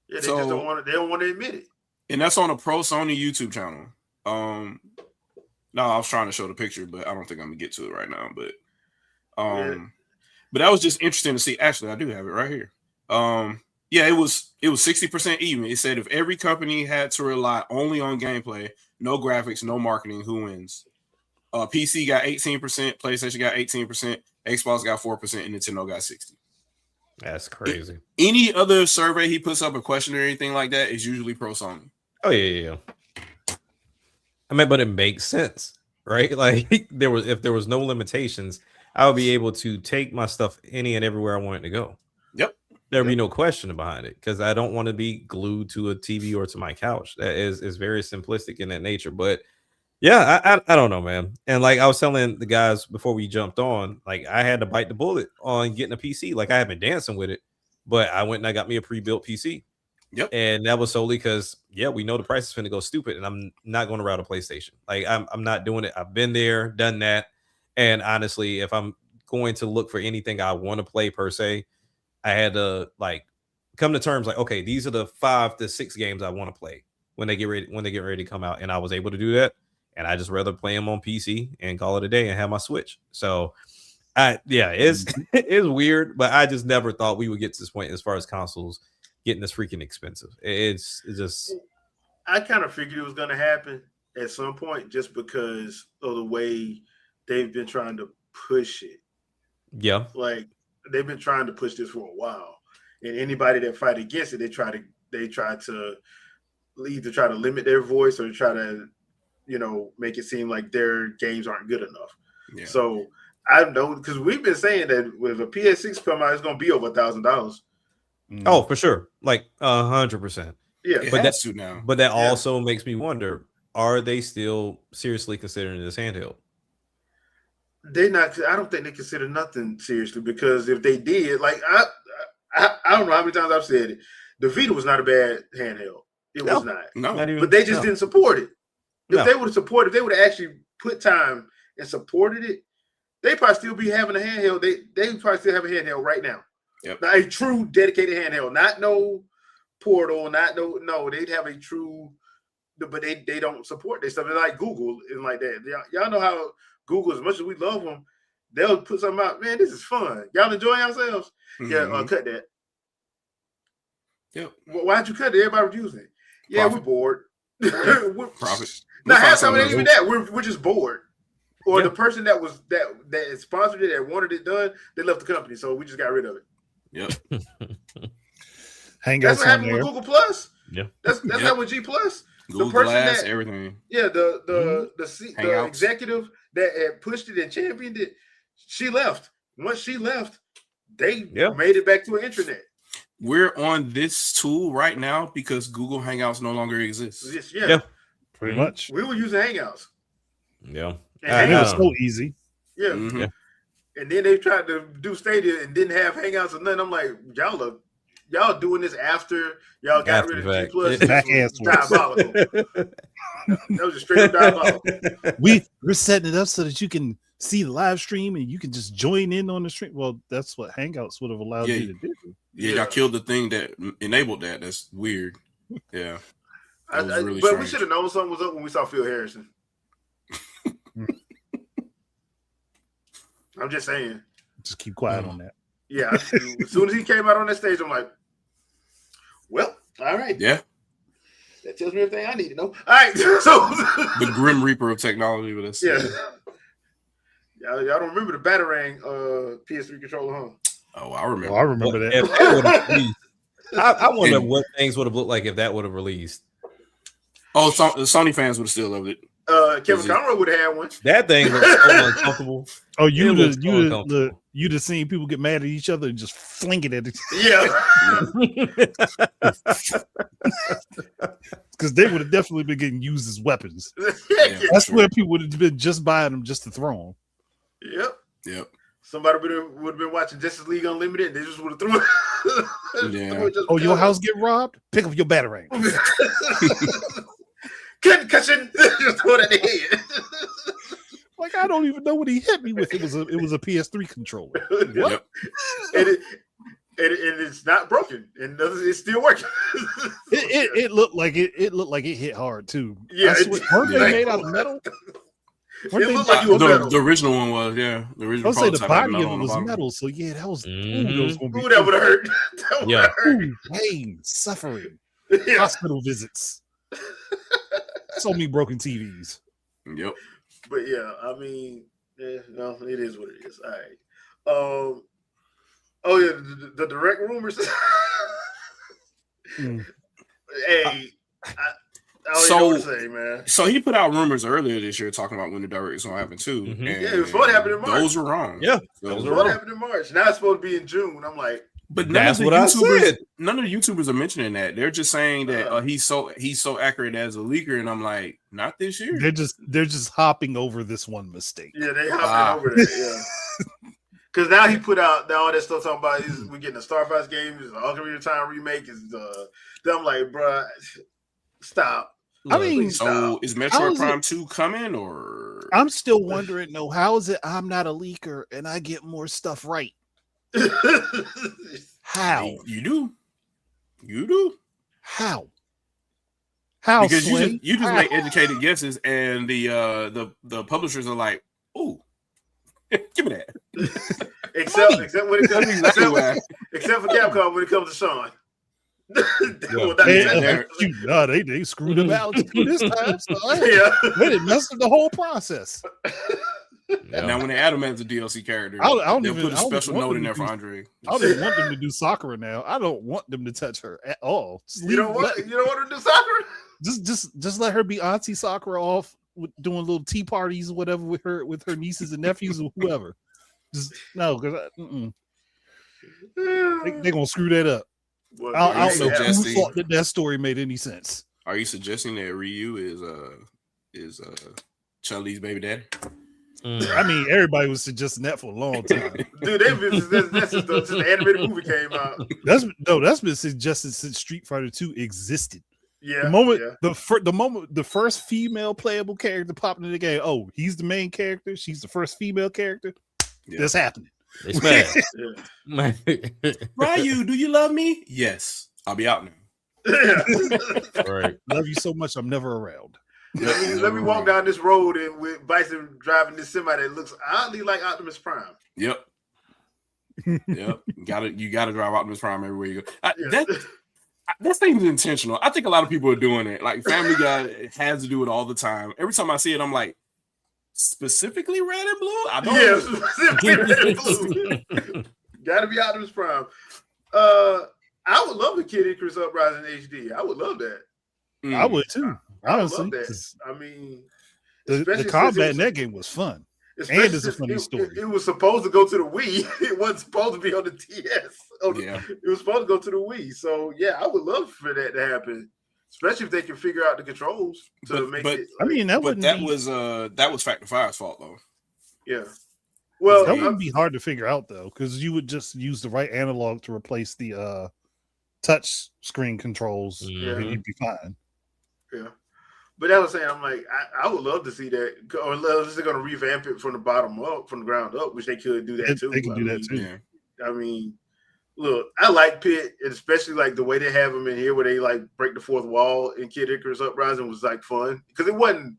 Yeah, they just don't want to. They don't want to admit it. And that's on a Pro Sony YouTube channel. No, I was trying to show the picture, but I don't think I'm gonna get to it right now. But but that was just interesting to see. Actually, I do have it right here. Yeah, it was 60% even. It said if every company had to rely only on gameplay, no graphics, no marketing, who wins? PC got 18%, PlayStation got 18%, Xbox got 4%, and Nintendo got 60%. That's crazy. Any other survey he puts up, a question or anything like that, is usually pro Sony. Oh yeah. I mean, but it makes sense, right? Like if there was no limitations, I would be able to take my stuff any and everywhere I want it to go. Yep. There'd be no question behind it because I don't want to be glued to a TV or to my couch. That is very simplistic in that nature. But yeah, I don't know, man. And like I was telling the guys before we jumped on, like I had to bite the bullet on getting a PC. Like I have been dancing with it, but I went and I got me a pre-built PC. Yep. And that was solely because we know the price is going to go stupid, and I'm not going to route a PlayStation. Like I'm not doing it. I've been there, done that. And honestly, if I'm going to look for anything I want to play per se, I had to like come to terms like, okay, these are the 5 to 6 games I want to play when they get ready to come out, and I was able to do that. And I just rather play them on PC and call it a day and have my Switch. So, it's weird, but I just never thought we would get to this point as far as consoles getting this freaking expensive. It's just. I kind of figured it was going to happen at some point just because of the way they've been trying to push it. Yeah. Like they've been trying to push this for a while. And anybody that fight against it, they try to either try to limit their voice or try to make it seem like their games aren't good enough. Yeah. So I know because we've been saying that with a PS6 come out, it's going to be over $1,000. Oh, for sure, like 100%. Yeah, but that also makes me wonder: are they still seriously considering this handheld? They're not. I don't think they consider nothing seriously because if they did, like I don't know how many times I've said it, the Vita was not a bad handheld. It was not. No, but they just didn't support it. If they would have supported, if they would have actually put time and supported it, they probably still be having a handheld. They probably still have a handheld right now. Yep. Not a true dedicated handheld, not no portal, no. They'd have a true but they don't support their stuff. They're like Google and like that. Y'all know how Google, as much as we love them, they'll put something out. Man, this is fun. Y'all enjoying yourselves? Mm-hmm. Yeah, cut that. Yep. Why'd you cut it? Everybody was using it. Yeah, Profit. we're bored. We're profit. Now, half time it ain't even that. We're just bored. Or the person that sponsored it and wanted it done, they left the company, so we just got rid of it. Yep. Hangouts That's what happened on with there. Google Plus. Yeah. That's happened with G Plus. Google the person Glass, that, everything. Yeah, the Hangouts. executive that had pushed it and championed it, she left. Once she left, they made it back to an intranet. We're on this tool right now because Google Hangouts no longer exists. Yeah. Pretty much. We were using Hangouts. Yeah. And it was so easy. Yeah. Mm-hmm. Yeah. And then they tried to do Stadia and didn't have Hangouts or nothing. I'm like, y'all doing this after y'all got rid of G Plus. Diabolical. That was just straight up diabolical. We're setting it up so that you can see the live stream and you can just join in on the stream. Well, that's what Hangouts would have allowed you to do. Yeah, y'all killed the thing that enabled that. That's weird. Yeah. Really but we should have known something was up when we saw Phil Harrison. I'm just saying. Just keep quiet on that. Yeah. As soon as he came out on that stage, I'm like, well, all right. Yeah. That tells me everything I need to know. All right. So the Grim Reaper of technology with us. Yeah. Y'all don't remember the Batarang PS3 controller, huh? Oh, I remember. I remember that. If that would've released, I wonder what things would have looked like if that would have released. Oh, the Sony fans would have still loved it. Kevin Conroy would have had one. That thing looks so uncomfortable. Oh, you'd have seen people get mad at each other and just fling it at each other. Yeah. Because they would have definitely been getting used as weapons. Yeah, That's where people would have been just buying them just to throw them. Yep. Somebody would have been watching Justice League Unlimited and they just would have thrown it. Yeah. Oh, your house get robbed? Pick up your Batarang. Concussion. Just throw it in the head. Like, I don't even know what he hit me with. It was a PS3 controller. What? Yep. And it's not broken, and it's still working. it looked like it looked like it hit hard too. Yeah, weren't they made out of metal? It looked like the original one was, yeah. The original. I'll say the body of it was metal, so yeah, that was. That would have hurt. Yeah, pain, suffering, Yeah. hospital visits. So many broken TVs. Yep. But yeah, I mean, no, it is what it is. All right. Oh yeah, the direct rumors. Hey, I don't know what to say, man. So he put out rumors earlier this year talking about when the direct is gonna happen too. Mm-hmm. And Yeah, it was supposed to happen in March. Those were wrong. Yeah, it was supposed to happen in March. Now it's supposed to be in June. I'm like, but that's what I said. None of the YouTubers are mentioning that. They're just saying that he's so accurate as a leaker, and I'm like, not this year. They're just hopping over this one mistake. Yeah, they hopping over that. Yeah. Because now he put out all that stuff talking about we're getting a Star Fox game, it's an Ocarina of Time remake. Then I'm like, bruh, stop. I mean, so is Metroid Prime 2 coming, or I'm still wondering though, how is it I'm not a leaker and I get more stuff right? How? You do. How? Because Swing? you just make educated guesses, and the publishers are like, "Ooh, give me that." except when it comes except for Capcom when it comes to Sean. They screwed him out this time. So they didn't mess up the whole process. Yeah. Now, when they add him as a DLC character, they'll put a special note in there for Andre. I don't want them to do Sakura now. I don't want them to touch her at all. You don't want her to do Sakura? Just let her be Auntie Sakura off doing little tea parties or whatever with her nieces and nephews or whoever. Just no, because they're gonna screw that up. Well, I don't know who thought that story made any sense. Are you suggesting that Ryu is Chun-Li's baby daddy? I mean, everybody was suggesting that for a long time. Dude, that's just the animated movie came out. That's been suggested since Street Fighter 2 existed. Yeah. The moment the first female playable character popped in the game, oh, he's the main character, she's the first female character. Yeah. That's happening. It's mad. Ryu, do you love me? Yes. I'll be out now. Right. Love you so much, I'm never around. Let me walk down this road and with Bison driving this semi that looks oddly like Optimus Prime. Yep. You gotta drive Optimus Prime everywhere you go. That seems intentional. I think a lot of people are doing it. Like Family Guy has to do it all the time. Every time I see it, I'm like, specifically red and blue? I don't know. Specifically red and blue. Gotta be Optimus Prime. I would love the Kid Icarus Uprising HD. I would love that. I would too. Honestly, I would love that. I mean, the combat in that game was fun. And it's a funny story. It was supposed to go to the Wii. It wasn't supposed to be on the DS. It was supposed to go to the Wii. So yeah, I would love for that to happen, especially if they can figure out the controls to make it. I mean, that was Factor 5's fault though. Yeah. Well, that wouldn't be hard to figure out though, because you would just use the right analog to replace the touch screen controls, and you'd be fine. Yeah. But that was saying, I'm like, I would love to see that, or unless they're going to revamp it from the bottom up, from the ground up, which they could do that too. They can do that too. Yeah. I mean, look, I like Pitt, and especially like the way they have him in here, where they like break the fourth wall in Kid Icarus Uprising was like fun because it wasn't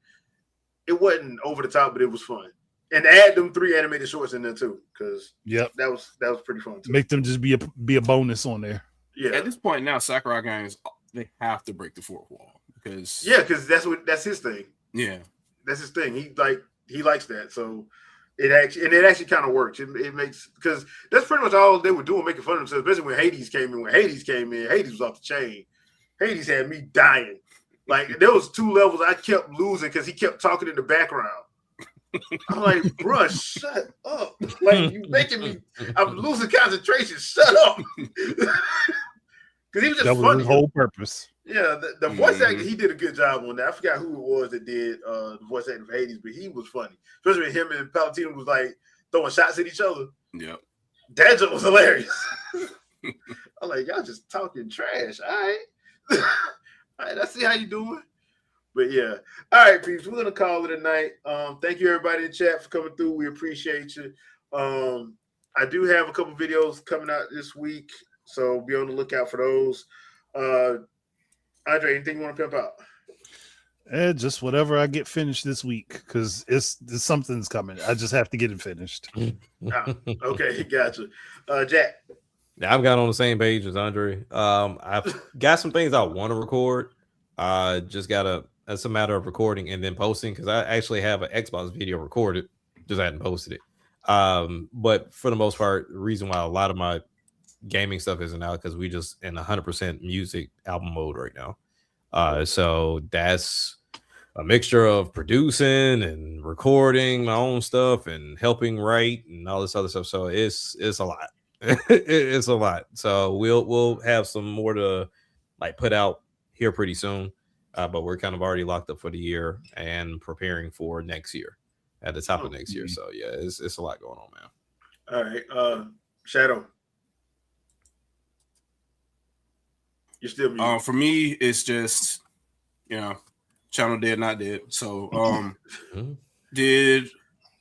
over the top, but it was fun. And add them 3 animated shorts in there too, because that was pretty fun too. Make them just be a bonus on there. Yeah. At this point now, Sakurai games they have to break the fourth wall. Because that's his thing. Yeah, that's his thing. He likes that. So it actually kind of works. It makes, because that's pretty much all they were doing, making fun of themselves. Especially when Hades came in. Hades was off the chain. Hades had me dying. Like there was 2 levels I kept losing because he kept talking in the background. I'm like, bruh, shut up! Like you making me. I'm losing concentration. Shut up. Because he was just that was funny. his whole purpose. Yeah, the voice actor, he did a good job on that. I forgot who it was that did the voice acting for Hades, but he was funny. Especially when him and Palpatine was like throwing shots at each other. Yep. That joke was hilarious. I'm like, y'all just talking trash. All right. All right, I see how you doing. But yeah. All right, peeps, we're gonna call it a night. Thank you everybody in chat for coming through. We appreciate you. I do have a couple videos coming out this week, so be on the lookout for those. Andre, anything you want to pimp out? Just whatever I get finished this week, because it's something's coming. I just have to get it finished. Okay, gotcha. Jack. Yeah, I've got on the same page as Andre. I've got some things I want to record. It's a matter of recording and then posting, because I actually have an Xbox video recorded, just hadn't posted it. But for the most part, the reason why a lot of my gaming stuff isn't out because we just in 100% music album mode right now. So that's a mixture of producing and recording my own stuff and helping write and all this other stuff. So it's a lot. It's a lot. So we'll have some more to like put out here pretty soon. But we're kind of already locked up for the year and preparing for next year at the top of next year. So yeah, it's a lot going on, man. All right. Shadow. You're still muted. For me, it's just, channel dead, not dead. So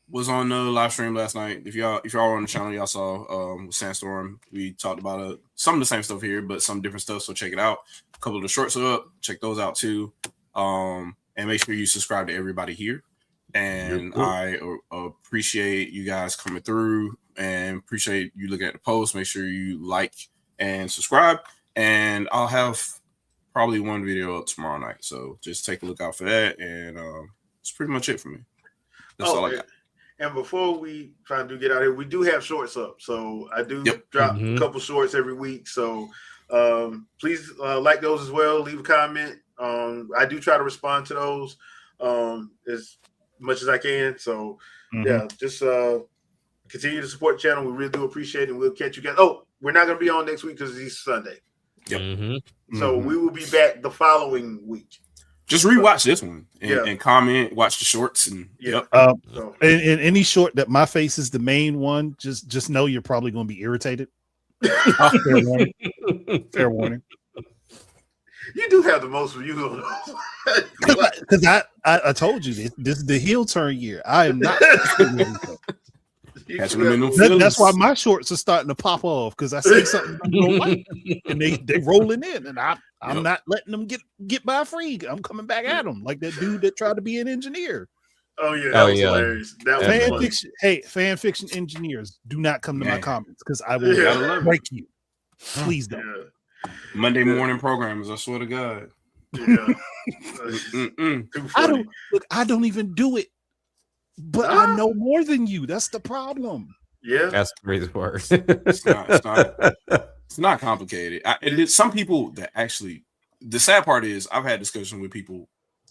was on the live stream last night. If y'all were on the channel, y'all saw Sandstorm. We talked about some of the same stuff here, but some different stuff. So check it out. A couple of the shorts are up. Check those out too. And make sure you subscribe to everybody here. And I appreciate you guys coming through and appreciate you looking at the post. Make sure you like and subscribe. And I'll have probably one video up tomorrow night. So just take a look out for that. And that's pretty much it for me. That's all I got. And before we try to get out here, we do have shorts up. So I do drop a couple shorts every week. So please like those as well. Leave a comment. I do try to respond to those as much as I can. So yeah, just continue to support the channel. We really do appreciate it. We'll catch you guys. Oh, we're not going to be on next week because it's Easter Sunday. Yep. So we will be back the following week. Just rewatch this one and comment, watch the shorts, and and any short that my face is the main one, just know you're probably going to be irritated. Fair warning. You do have the most views on those. Because I told you this is the heel turn year. I am not. Catching them in them feelings. That's why my shorts are starting to pop off because I see something I don't like, and they rolling in, and I'm not letting them get by free. I'm coming back at them like that dude that tried to be an engineer. Oh yeah, that was hilarious. That was fan funny. fiction. Hey, fan fiction engineers, do not come to my comments because I will break you. Please don't. Yeah. Monday morning programmers. I swear to God. Yeah. I don't even do it, but I know more than you. That's the problem. Yeah, that's the crazy part. It's not complicated. Some people that actually. The sad part is I've had discussions with people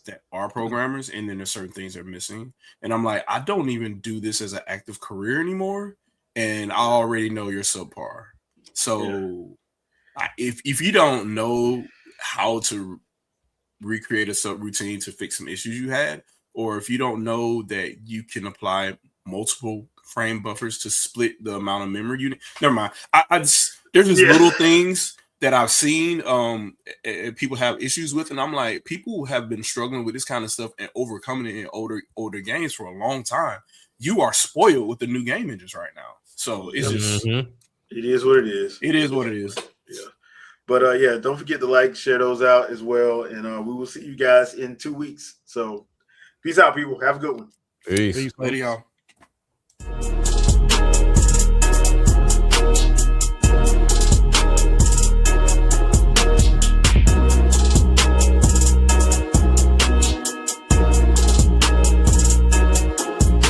that are programmers, and then there's certain things they're missing, and I'm like, I don't even do this as an active career anymore, and I already know you're subpar. So if you don't know how to recreate a subroutine to fix some issues you had, or if you don't know that you can apply multiple frame buffers to split the amount of memory you need, never mind. There's just little things that I've seen people have issues with, and I'm like, people have been struggling with this kind of stuff and overcoming it in older games for a long time. You are spoiled with the new game engines right now, so it's just it is what it is. It is what it is. Yeah, but don't forget to like, share those out as well, and we will see you guys in 2 weeks. So, peace out, people. Have a good one. Peace. Later, y'all.